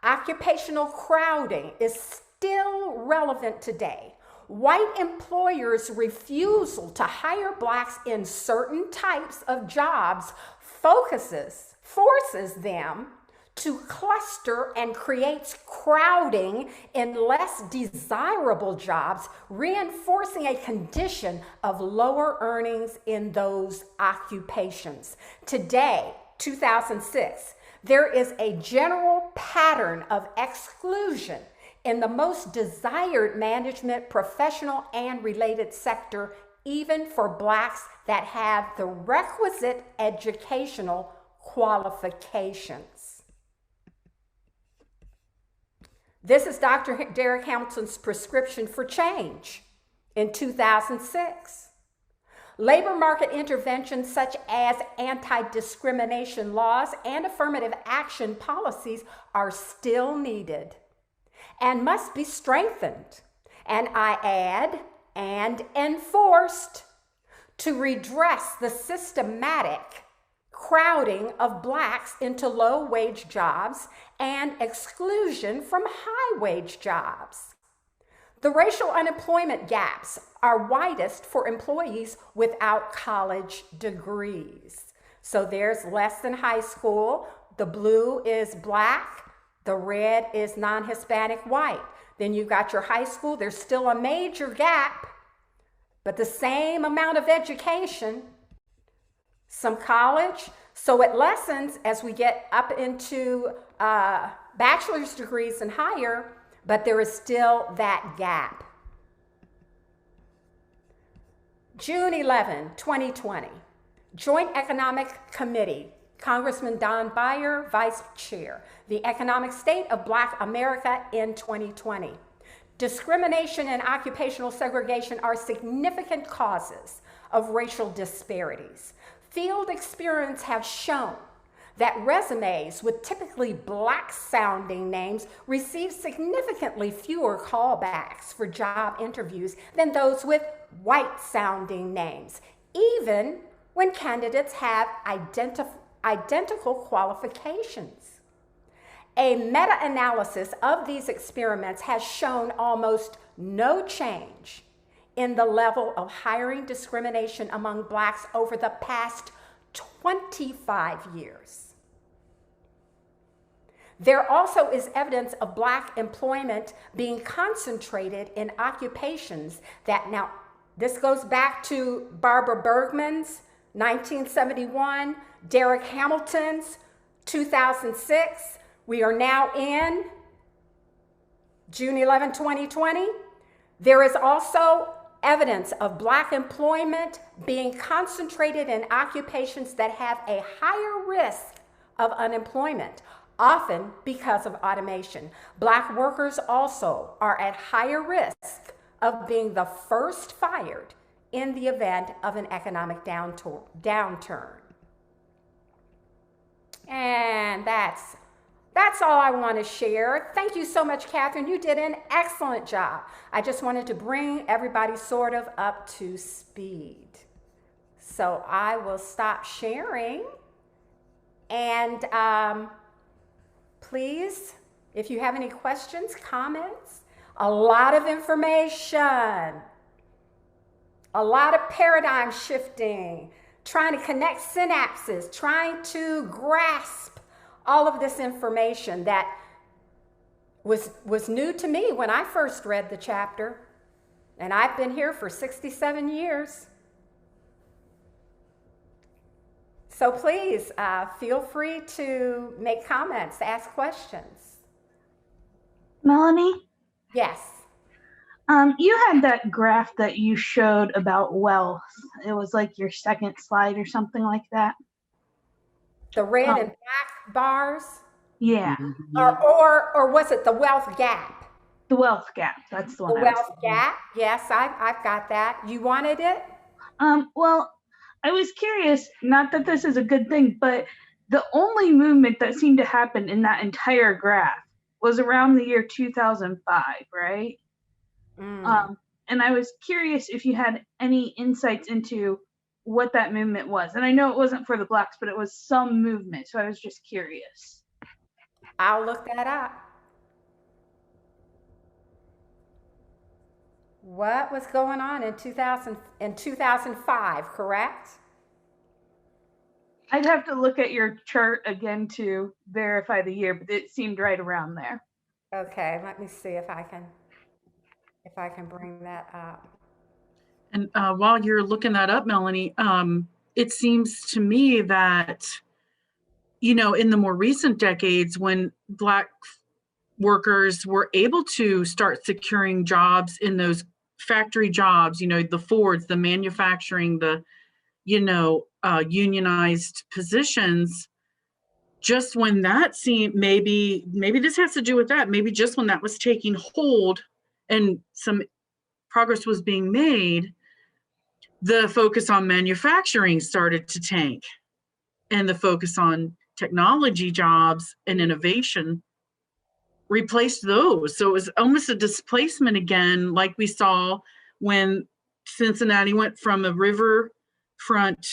Occupational crowding is still relevant today. White employers' refusal to hire Blacks in certain types of jobs forces them to cluster and creates crowding in less desirable jobs, reinforcing a condition of lower earnings in those occupations. Today, 2006, there is a general pattern of exclusion in the most desired management, professional, and related sector, even for Blacks that have the requisite educational qualifications. This is Dr. Derek Hamilton's prescription for change in 2006. Labor market interventions such as anti-discrimination laws and affirmative action policies are still needed and must be strengthened, and I add, and enforced to redress the systematic crowding of Blacks into low-wage jobs and exclusion from high-wage jobs. The racial unemployment gaps are widest for employees without college degrees. So there's less than high school. The blue is Black. The red is non-Hispanic white. Then you've got your high school. There's still a major gap, but the same amount of education, some college. So it lessens as we get up into bachelor's degrees and higher, but there is still that gap. June 11, 2020, Joint Economic Committee, Congressman Don Beyer, Vice Chair, the Economic State of Black America in 2020. Discrimination and occupational segregation are significant causes of racial disparities. Field experience have shown that resumes with typically Black-sounding names receive significantly fewer callbacks for job interviews than those with white-sounding names, even when candidates have identical qualifications. A meta-analysis of these experiments has shown almost no change in the level of hiring discrimination among Blacks over the past 25 years. There also is evidence of Black employment being concentrated in occupations that, now this goes back to Barbara Bergman's 1971, Derek Hamilton's 2006. We are now in June 11, 2020. There is also evidence of Black employment being concentrated in occupations that have a higher risk of unemployment, often because of automation. Black workers also are at higher risk of being the first fired in the event of an economic downturn. And that's all I want to share. Thank you so much, Catherine. You did an excellent job. I just wanted to bring everybody sort of up to speed. So I will stop sharing. And please, if you have any questions, comments, a lot of information, a lot of paradigm shifting, trying to connect synapses, trying to grasp all of this information that was new to me when I first read the chapter, and I've been here for 67 years. So please feel free to make comments, ask questions. Melanie? Yes. You had that graph that you showed about wealth. It was like your second slide or something like that. The red and black bars? Yeah. Or was it the wealth gap? The wealth gap. That's the one. The wealth gap? Yes, I've got that. You wanted it? Well, I was curious, not that this is a good thing, but the only movement that seemed to happen in that entire graph was around the year 2005, right? And I was curious if you had any insights into what that movement was. And I know it wasn't for the Blacks, but it was some movement. So I was just curious. I'll look that up. What was going on in 2005, correct? I'd have to look at your chart again to verify the year, but it seemed right around there. Okay, let me see if I can bring that up. And while you're looking that up, Melanie, it seems to me that, you know, in the more recent decades, when Black workers were able to start securing jobs in those factory jobs, you know, the Fords, the manufacturing, the, you know, unionized positions, just when that seemed, maybe this has to do with that, maybe just when that was taking hold and some progress was being made, the focus on manufacturing started to tank, and the focus on technology jobs and innovation replaced those. So it was almost a displacement again, like we saw when Cincinnati went from a riverfront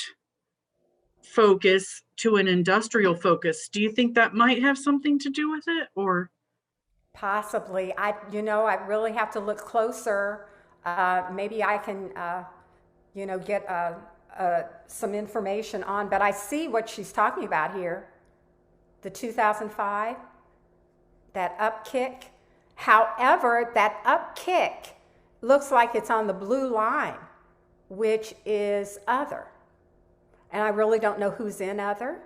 focus to an industrial focus. Do you think that might have something to do with it, or? Possibly. I really have to look closer. Maybe I can, get some information on, but I see what she's talking about here. The 2005, that upkick. However, that upkick looks like it's on the blue line, which is other. And I really don't know who's in other.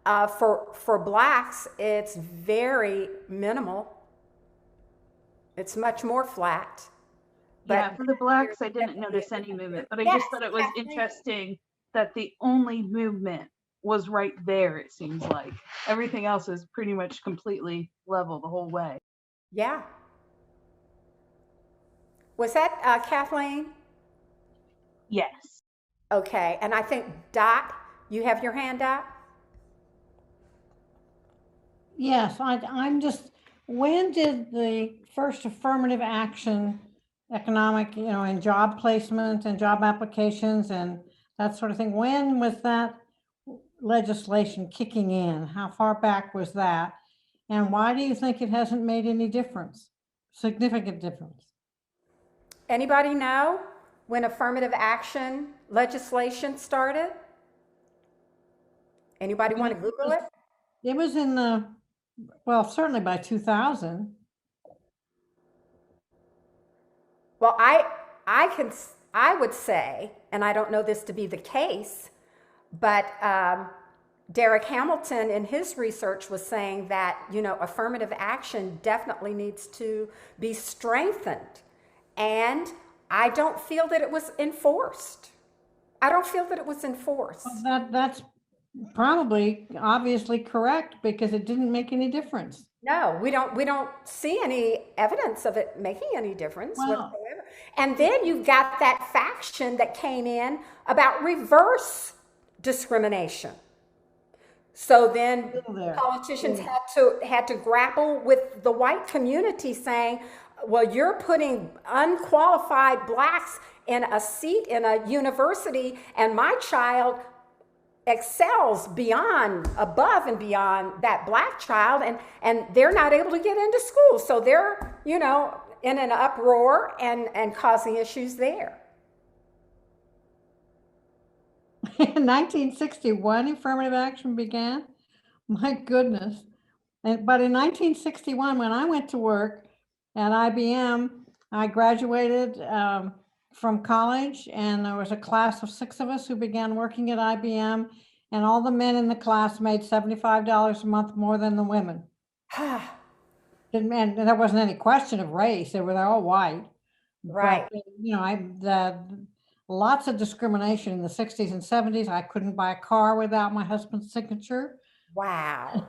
For Blacks, it's very minimal. It's much more flat. But yeah, for the Blacks, I didn't notice any movement, but I just thought it was interesting that the only movement was right there, it seems like. Everything else is pretty much completely level the whole way. Yeah. Was that Kathleen? Yes. Okay, and I think Dot, you have your hand up? Yes, I'm just, when did the first affirmative action economic, and job placement and job applications and that sort of thing, when was that legislation kicking in? How far back was that? And why do you think it hasn't made any difference, significant difference? Anybody know when affirmative action legislation started? Anybody want to Google it? It was in the, well, certainly by 2000. Well, I would say, and I don't know this to be the case, but Derek Hamilton in his research was saying that, affirmative action definitely needs to be strengthened. And I don't feel that it was enforced. I don't feel that it was enforced. That's probably obviously correct because it didn't make any difference. No, we don't see any evidence of it making any difference Well- whatsoever. And then you've got that faction that came in about reverse discrimination. So then Still there. politicians had to grapple with the white community saying, well, you're putting unqualified blacks in a seat in a university, and my child excels beyond, above and beyond that black child, and they're not able to get into school. So they're, you know, in an uproar and causing issues there. In 1961, affirmative action began. My goodness. But in 1961, when I went to work at IBM, I graduated from college, and there was a class of 6 of us who began working at IBM, and all the men in the class made $75 a month more than the women. And there wasn't any question of race. They were all white. Right. But, you know, lots of discrimination in the 60s and 70s. I couldn't buy a car without my husband's signature. Wow.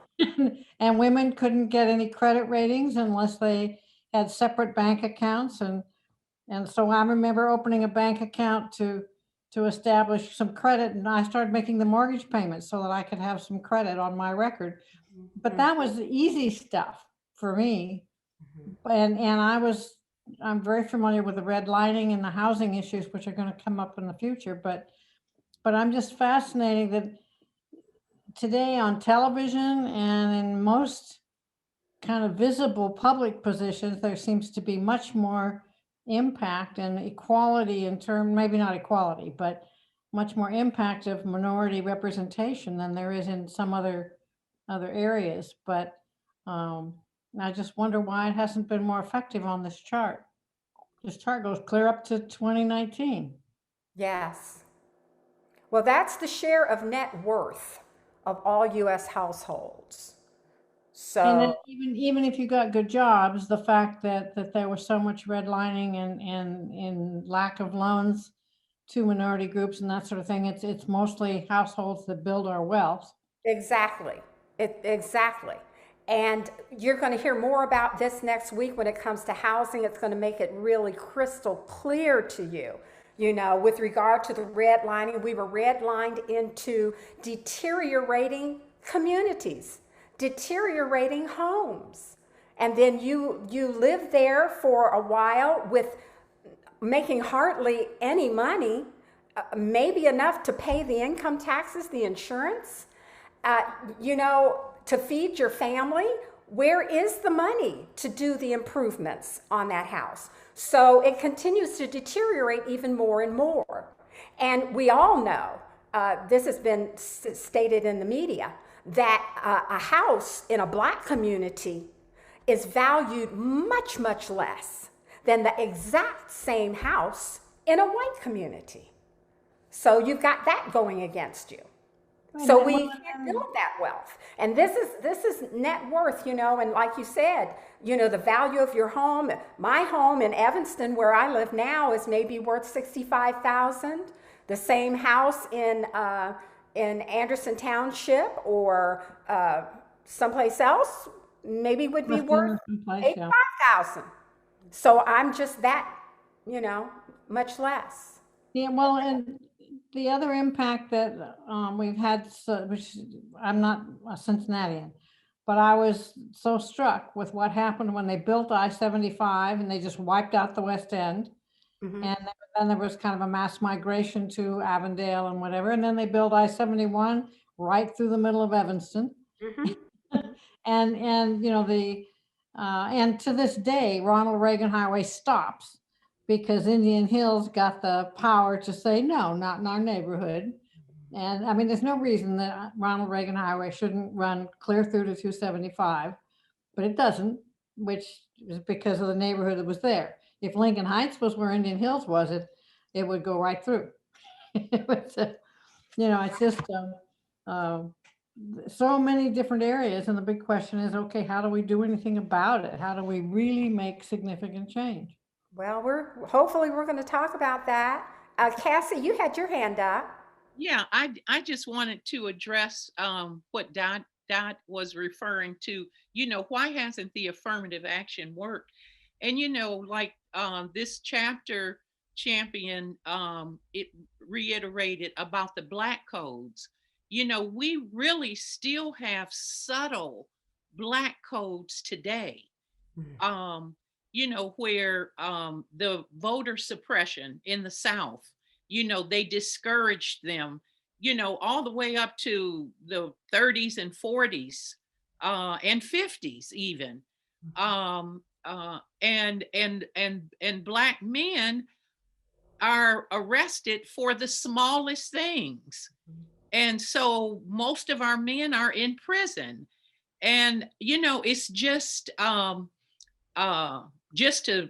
And women couldn't get any credit ratings unless they had separate bank accounts. And so I remember opening a bank account to establish some credit, and I started making the mortgage payments so that I could have some credit on my record. But that was the easy stuff for me. And I'm very familiar with the redlining and the housing issues, which are going to come up in the future. But I'm just fascinated that today on television and in most kind of visible public positions, there seems to be much more impact and equality in terms, maybe not equality, but much more impact of minority representation than there is in some other areas. But I just wonder why it hasn't been more effective on this chart. This chart goes clear up to 2019. Yes. Well, that's the share of net worth of all U.S. households. And then So even if you got good jobs, the fact that there was so much redlining and lack of loans to minority groups and that sort of thing, it's mostly households that build our wealth. exactly. Exactly. And you're going to hear more about this next week when it comes to housing. It's going to make it really crystal clear to you. You know, with regard to the redlining, we were redlined into deteriorating communities, deteriorating homes. And then you live there for a while with making hardly any money, maybe enough to pay the income taxes, the insurance, you know, to feed your family. Where is the money to do the improvements on that house? So it continues to deteriorate even more and more. And we all know, this has been stated in the media, that a house in a black community is valued much, much less than the exact same house in a white community. So you've got that going against you. So we can't build that wealth. And this is net worth, you know, and like you said, you know, the value of your home. My home in Evanston, where I live now, is maybe worth $65,000. The same house in Anderson Township or someplace else maybe would be worth $85,000. So I'm just that, you know, much less. Yeah, well, and the other impact that we've had, which I'm not a Cincinnatian, but I was so struck with what happened when they built I-75 and they just wiped out the West End. Mm-hmm. And then there was kind of a mass migration to Avondale and whatever. And then they built I-71 right through the middle of Evanston. Mm-hmm. and you know, and to this day, Ronald Reagan Highway stops because Indian Hills got the power to say, no, not in our neighborhood. And I mean, there's no reason that Ronald Reagan Highway shouldn't run clear through to 275, but it doesn't, which is because of the neighborhood that was there. If Lincoln Heights was where Indian Hills was, it would go right through. You know, it's just so many different areas. And the big question is, okay, how do we do anything about it? How do we really make significant change? Well, hopefully we're going to talk about that. Cassie, you had your hand up. Yeah, I just wanted to address what Dot was referring to. Why hasn't the affirmative action worked? And like this chapter champion, it reiterated about the Black codes. We really still have subtle Black codes today. Where the voter suppression in the South, they discouraged them, all the way up to the 30s and 40s and 50s even. And Black men are arrested for the smallest things. And so most of our men are in prison. And, it's just to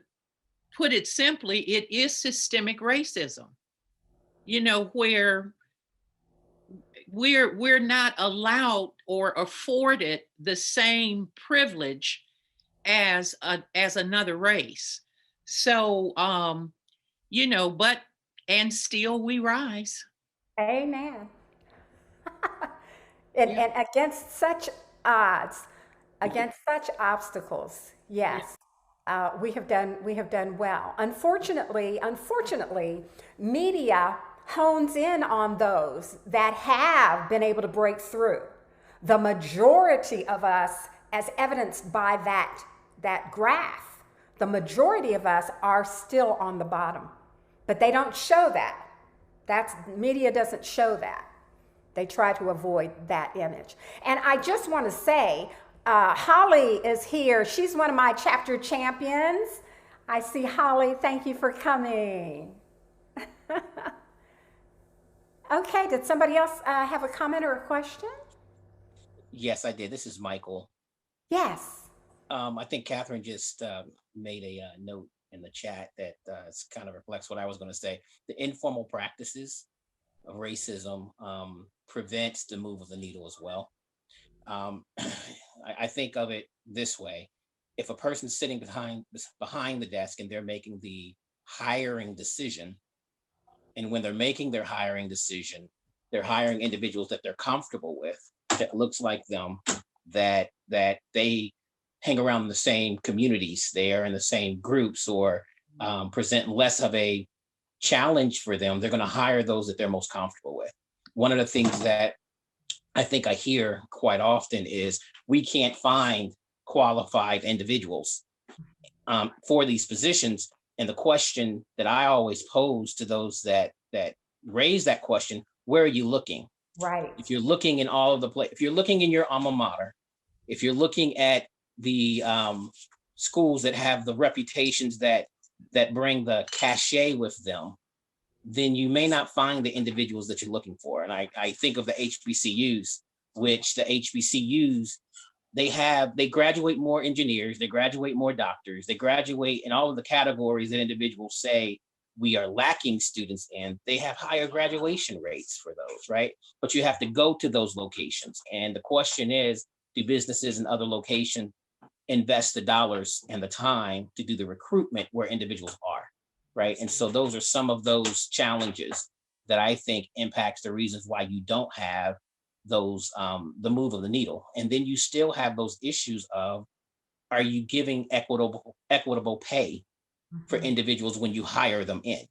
put it simply, it is systemic racism, where we're not allowed or afforded the same privilege as another race. So, and still we rise. Amen. And against such odds, against such obstacles, yes, we have done well. Unfortunately, media hones in on those that have been able to break through. The majority of us, as evidenced by that graph, the majority of us are still on the bottom, but they don't show that. Media doesn't show that. They try to avoid that image. And I just want to say, Holly is here. She's one of my chapter champions. I see Holly. Thank you for coming. Okay, did somebody else have a comment or a question? Yes, I did. This is Michael. Yes. I think Catherine just made a note in the chat that kind of reflects what I was going to say. The informal practices of racism prevents the move of the needle as well. I think of it this way: if a person's sitting behind the desk and they're making the hiring decision, and when they're making their hiring decision, they're hiring individuals that they're comfortable with, that looks like them, that they hang around in the same communities, they are in the same groups, or present less of a challenge for them, they're going to hire those that they're most comfortable with. One of the things that I think I hear quite often is we can't find qualified individuals for these positions. And the question that I always pose to those that raise that question: where are you looking? Right. If you're looking in all of the if you're looking in your alma mater, if you're looking at the schools that have the reputations that bring the cachet with them, then you may not find the individuals that you're looking for. And I think of the HBCUs, which the HBCUs, they graduate more engineers, they graduate more doctors, they graduate in all of the categories that individuals say we are lacking students in. They have higher graduation rates for those, right? But you have to go to those locations. And the question is, do businesses in other locations invest the dollars and the time to do the recruitment where individuals are, right? And so those are some of those challenges that I think impacts the reasons why you don't have those, the move of the needle. And then you still have those issues of, are you giving equitable pay for individuals when you hire them in,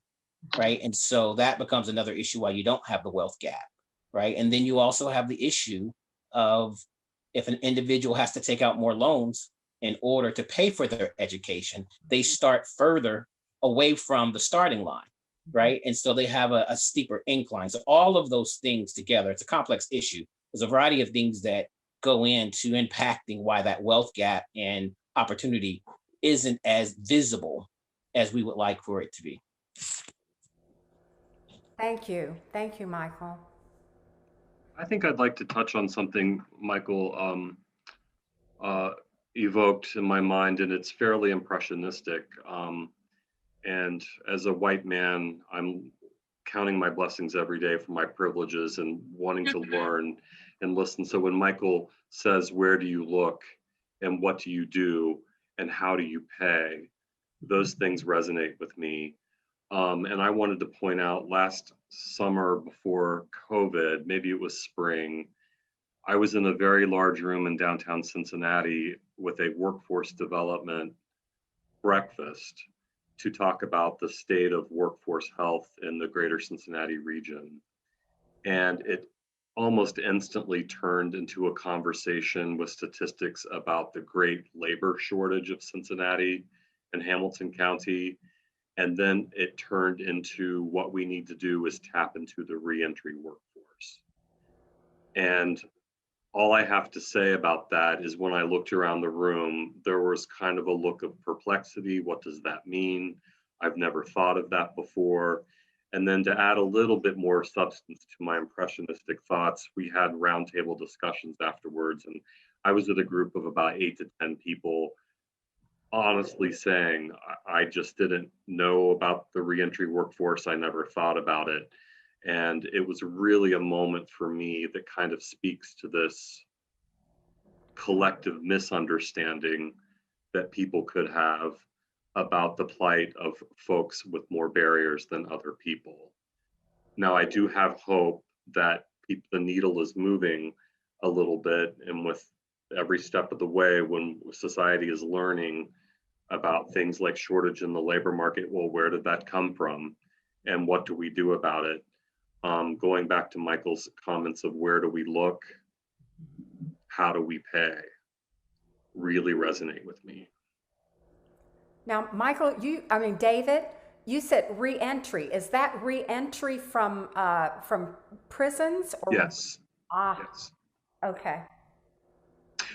right? And so that becomes another issue why you don't have the wealth gap, right? And then you also have the issue of, if an individual has to take out more loans in order to pay for their education, they start further away from the starting line, right? And so they have a steeper incline. So all of those things together, it's a complex issue. There's a variety of things that go into impacting why that wealth gap and opportunity isn't as visible as we would like for it to be. Thank you. Thank you, Michael. I think I'd like to touch on something Michael evoked in my mind, and it's fairly impressionistic. And as a white man, I'm counting my blessings every day for my privileges and wanting to learn and listen. So when Michael says, where do you look and what do you do and how do you pay? those things resonate with me. And I wanted to point out last summer before COVID, maybe it was spring, I was in a very large room in downtown Cincinnati with a workforce development breakfast to talk about the state of workforce health in the greater Cincinnati region. And it almost instantly turned into a conversation with statistics about the great labor shortage of Cincinnati and Hamilton County. And then it turned into what we need to do is tap into the reentry workforce. And all I have to say about that is when I looked around the room, there was kind of a look of perplexity. What does that mean? I've never thought of that before. And then to add a little bit more substance to my impressionistic thoughts, we had roundtable discussions afterwards. And I was with a group of about 8 to 10 people, honestly saying, I just didn't know about the reentry workforce. I never thought about it. And it was really a moment for me that kind of speaks to this collective misunderstanding that people could have about the plight of folks with more barriers than other people. Now, I do have hope that the needle is moving a little bit, and with every step of the way, when society is learning about things like shortage in the labor market, well, where did that come from? And what do we do about it? Going back to Michael's comments of where do we look, how do we pay, really resonate with me. Now, Michael, David, you said re-entry. Is that re-entry from prisons? Or? Yes. Yes. Okay.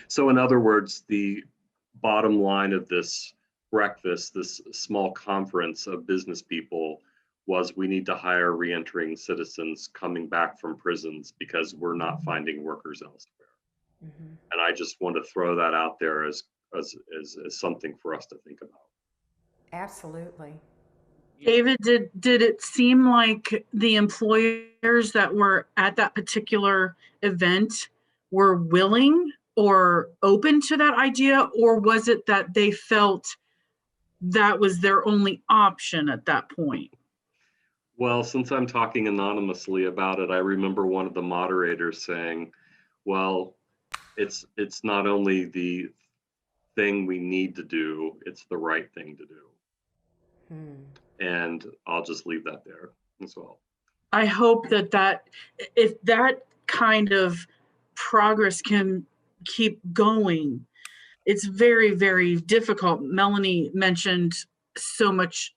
So in other words, the bottom line of this breakfast, this small conference of business people, was we need to hire re-entering citizens coming back from prisons because we're not finding workers elsewhere. Mm-hmm. And I just want to throw that out there as something for us to think about. Absolutely. David, did it seem like the employers that were at that particular event were willing or open to that idea, or was it that they felt that was their only option at that point? Well, since I'm talking anonymously about it, I remember one of the moderators saying, well, it's not only the thing we need to do, it's the right thing to do. And I'll just leave that there as well. I hope that if that kind of progress can keep going, it's very, very difficult. Melanie mentioned so much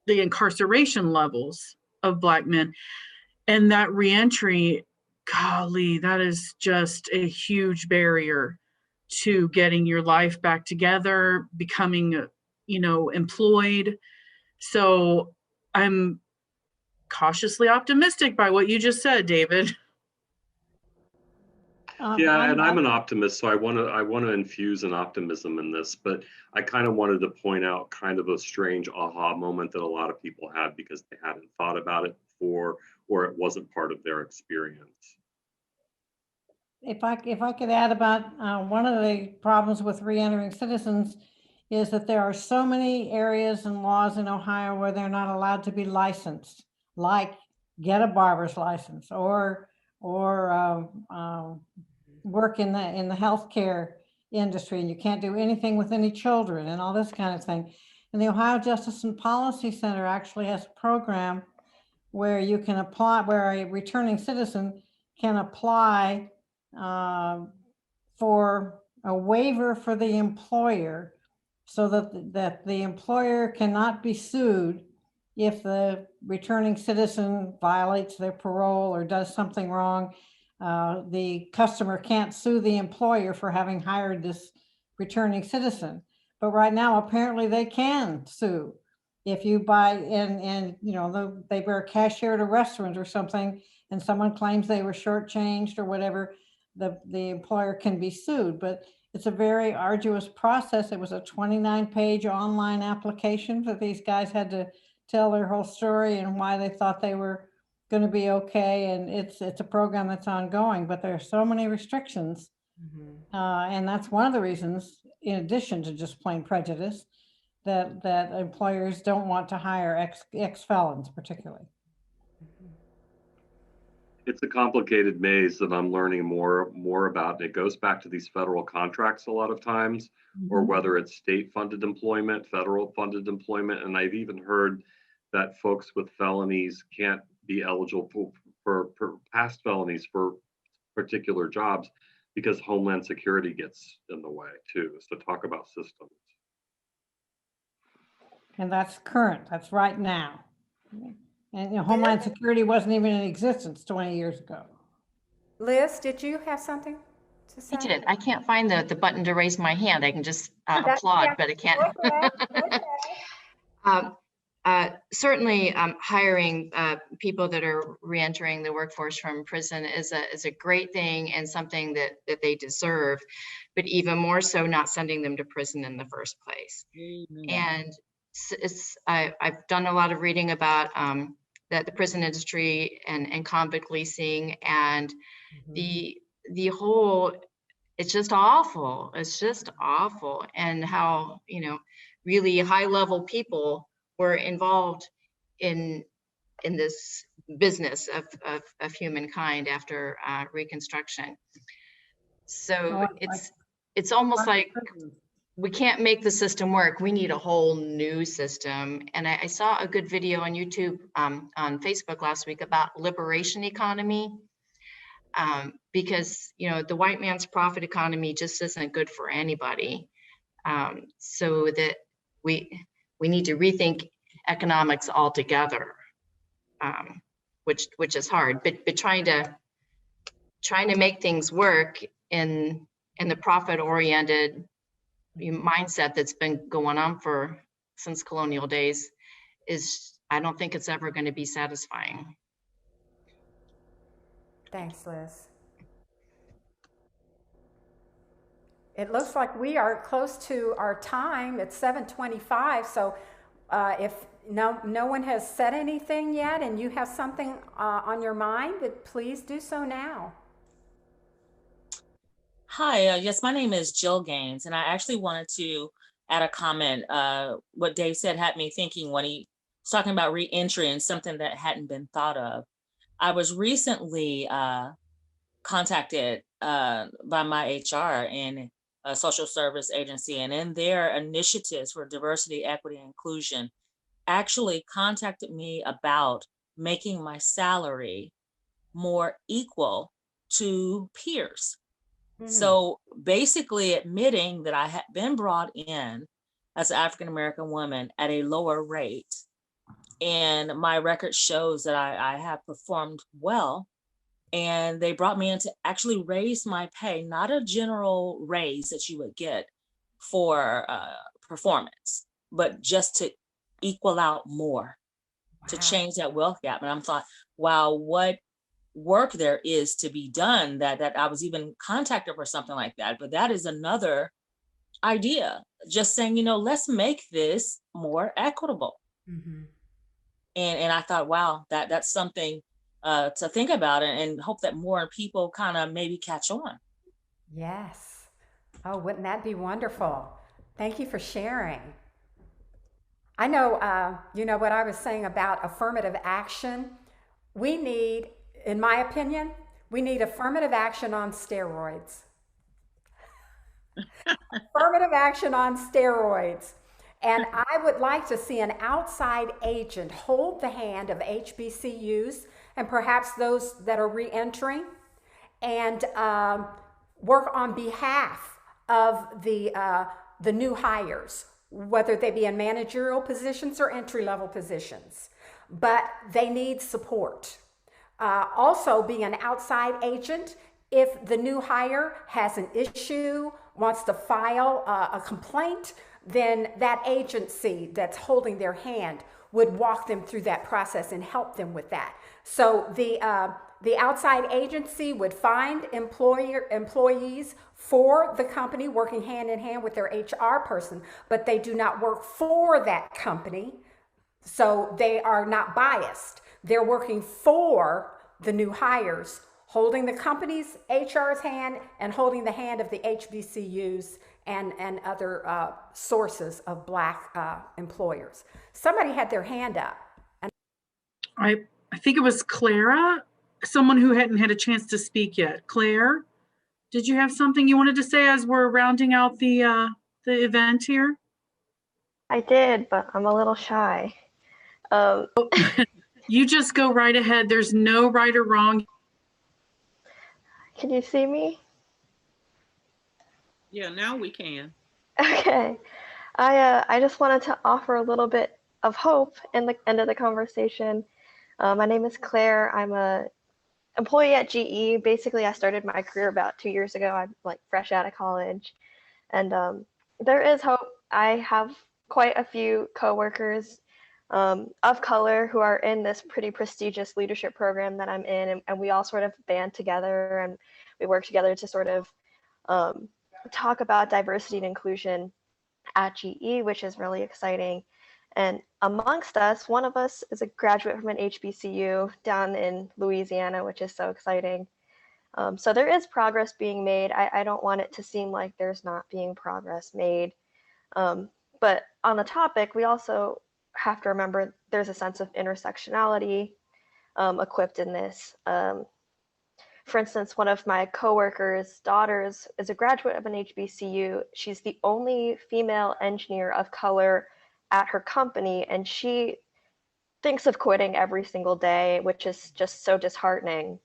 the incarceration levels of Black men, and that reentry, golly, that is just a huge barrier to getting your life back together, becoming, employed. So I'm cautiously optimistic by what you just said, David. Yeah, I'm an optimist, so I want to infuse an optimism in this, but I kind of wanted to point out kind of a strange aha moment that a lot of people had because they hadn't thought about it before, or it wasn't part of their experience. If I could add about one of the problems with reentering citizens is that there are so many areas and laws in Ohio where they're not allowed to be licensed, like get a barber's license or work in the healthcare industry, and you can't do anything with any children and all this kind of thing. And the Ohio Justice and Policy Center actually has a program where you can apply, where a returning citizen can apply for a waiver for the employer, so that the employer cannot be sued if the returning citizen violates their parole or does something wrong. The customer can't sue the employer for having hired this returning citizen. But right now, apparently they can sue. If you buy and they were a cashier at a restaurant or something, and someone claims they were shortchanged or whatever, the employer can be sued. But it's a very arduous process. It was a 29-page online application that these guys had to tell their whole story and why they thought they were going to be okay. And it's a program that's ongoing, but there are so many restrictions. And that's one of the reasons, in addition to just plain prejudice, that employers don't want to hire ex-felons particularly. It's a complicated maze that I'm learning more about. And it goes back to these federal contracts a lot of times, or whether it's state funded employment, federal funded employment. And I've even heard that folks with felonies can't be eligible for past felonies for particular jobs because Homeland Security gets in the way too. So talk about systems. And that's current, that's right now. And Homeland Security wasn't even in existence 20 years ago. Liz, did you have something to say? I did. I can't find the button to raise my hand. I can just applaud, but I can't. Certainly, hiring people that are reentering the workforce from prison is a great thing and something that they deserve, but even more so, not sending them to prison in the first place. And I've done a lot of reading about the prison industry and convict leasing and the whole. It's just awful. It's just awful, and how really high level people were involved in this business of humankind after Reconstruction. So it's almost like we can't make the system work. We need a whole new system. And I saw a good video on YouTube, on Facebook last week about liberation economy, because the white man's profit economy just isn't good for anybody. So that we need to rethink economics altogether, which is hard. But trying to make things work in the profit-oriented mindset that's been going on since colonial days I don't think it's ever going to be satisfying. Thanks, Liz. It looks like we are close to our time. It's 7:25. So if no one has said anything yet and you have something on your mind, please do so now. Hi, yes, my name is Jill Gaines, and I actually wanted to add a comment. What Dave said had me thinking when he was talking about re-entry and something that hadn't been thought of. I was recently contacted by my HR in a social service agency, and in their initiatives for diversity, equity, and inclusion, actually contacted me about making my salary more equal to peers. So basically admitting that I had been brought in as an African-American woman at a lower rate. And my record shows that I have performed well. And they brought me in to actually raise my pay, not a general raise that you would get for performance, but just to equal out more, to change that wealth gap. And I'm thought, wow, what work there is to be done, that I was even contacted for something like that. But that is another idea, just saying, let's make this more equitable. And I thought, wow, that's something to think about and hope that more people kind of maybe catch on. Yes. Oh, wouldn't that be wonderful? Thank you for sharing. I know, what I was saying about affirmative action. We need, in my opinion, we need affirmative action on steroids. Affirmative action on steroids. And I would like to see an outside agent hold the hand of HBCUs and perhaps those that are re-entering and work on behalf of the new hires, whether they be in managerial positions or entry-level positions. But they need support. Also be an outside agent if the new hire has an issue, wants to file a complaint, then that agency that's holding their hand would walk them through that process and help them with that. So the outside agency would find employees for the company, working hand in hand with their HR person, but they do not work for that company, so they are not biased. They're working for the new hires holding the company's HR's hand and holding the hand of the HBCUs and other sources of Black employers. Somebody had their hand up. And I think it was Clara, someone who hadn't had a chance to speak yet. Claire, did you have something you wanted to say as we're rounding out the event here? I did, but I'm a little shy. You just go right ahead. There's no right or wrong. Can you see me? Yeah, now we can. Okay. I just wanted to offer a little bit of hope in the end of the conversation. My name is Claire. I'm a employee at GE. Basically, I started my career about 2 years ago. I'm like fresh out of college. And there is hope. I have quite a few coworkers of color who are in this pretty prestigious leadership program that I'm in, and we all sort of band together and we work together to sort of talk about diversity and inclusion at GE, which is really exciting. And amongst us, one of us is a graduate from an HBCU down in Louisiana, which is so exciting. So there is progress being made. I don't want it to seem like there's not being progress made. But on the topic, we also have to remember there's a sense of intersectionality equipped in this. For instance, one of my coworkers' daughters is a graduate of an HBCU. She's the only female engineer of color at her company, and she thinks of quitting every single day, which is just so disheartening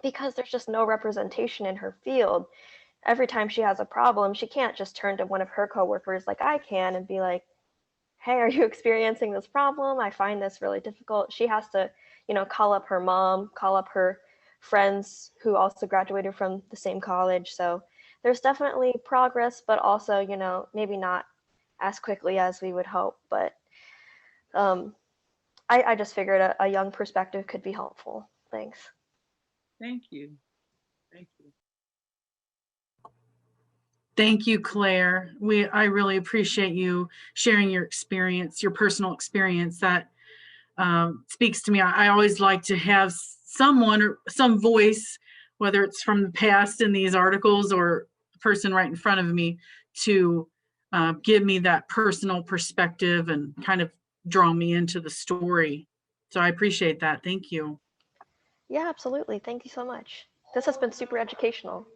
because there's just no representation in her field. Every time she has a problem, she can't just turn to one of her coworkers like I can and be like, hey, are you experiencing this problem? I find this really difficult. She has to, call up her mom, call up her friends who also graduated from the same college. So there's definitely progress, but also, maybe not as quickly as we would hope. But I just figured a young perspective could be helpful. Thanks. Thank you. Thank you. Thank you, Claire. I really appreciate you sharing your experience, your personal experience. That speaks to me. I always like to have someone or some voice, whether it's from the past in these articles or a person right in front of me, to give me that personal perspective and kind of draw me into the story. So I appreciate that. Thank you. Yeah, absolutely. Thank you so much. This has been super educational.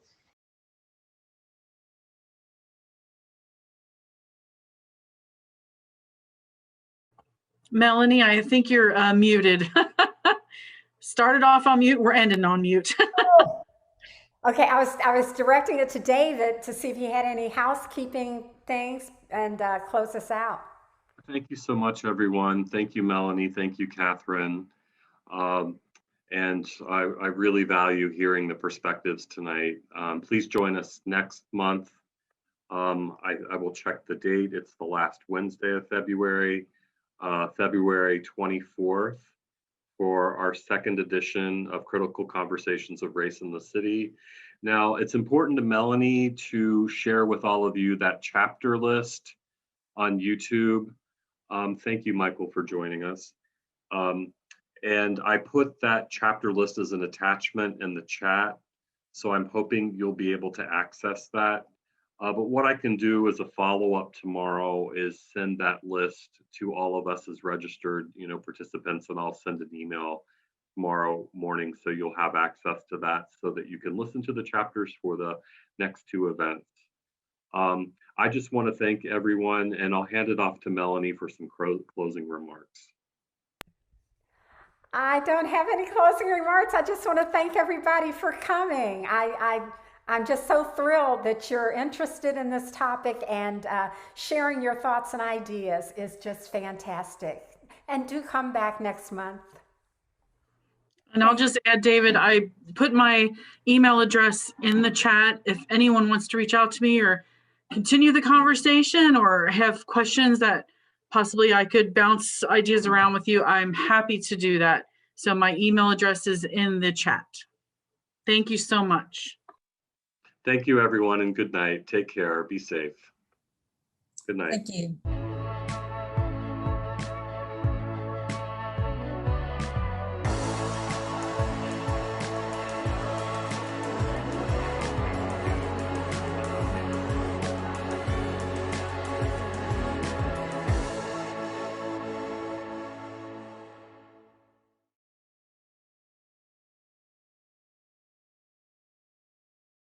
Melanie, I think you're muted. Started off on mute, we're ending on mute. Okay, I was directing it to David to see if he had any housekeeping things and close us out. Thank you so much, everyone. Thank you, Melanie. Thank you, Catherine. And I really value hearing the perspectives tonight. Please join us next month. I will check the date. It's the last Wednesday of February, February 24th, for our second edition of Critical Conversations of Race in the City. Now, it's important to Melanie to share with all of you that chapter list on YouTube. Thank you, Michael, for joining us. And I put that chapter list as an attachment in the chat, so I'm hoping you'll be able to access that. But what I can do as a follow-up tomorrow is send that list to all of us as registered, participants, and I'll send an email tomorrow morning so you'll have access to that so that you can listen to the chapters for the next two events. I just want to thank everyone, and I'll hand it off to Melanie for some closing remarks. I don't have any closing remarks. I just want to thank everybody for coming. I'm just so thrilled that you're interested in this topic, and sharing your thoughts and ideas is just fantastic. And do come back next month. And I'll just add, David, I put my email address in the chat. If anyone wants to reach out to me or continue the conversation or have questions that possibly I could bounce ideas around with you, I'm happy to do that. So my email address is in the chat. Thank you so much. Thank you, everyone, and good night. Take care. Be safe. Good night. Thank you.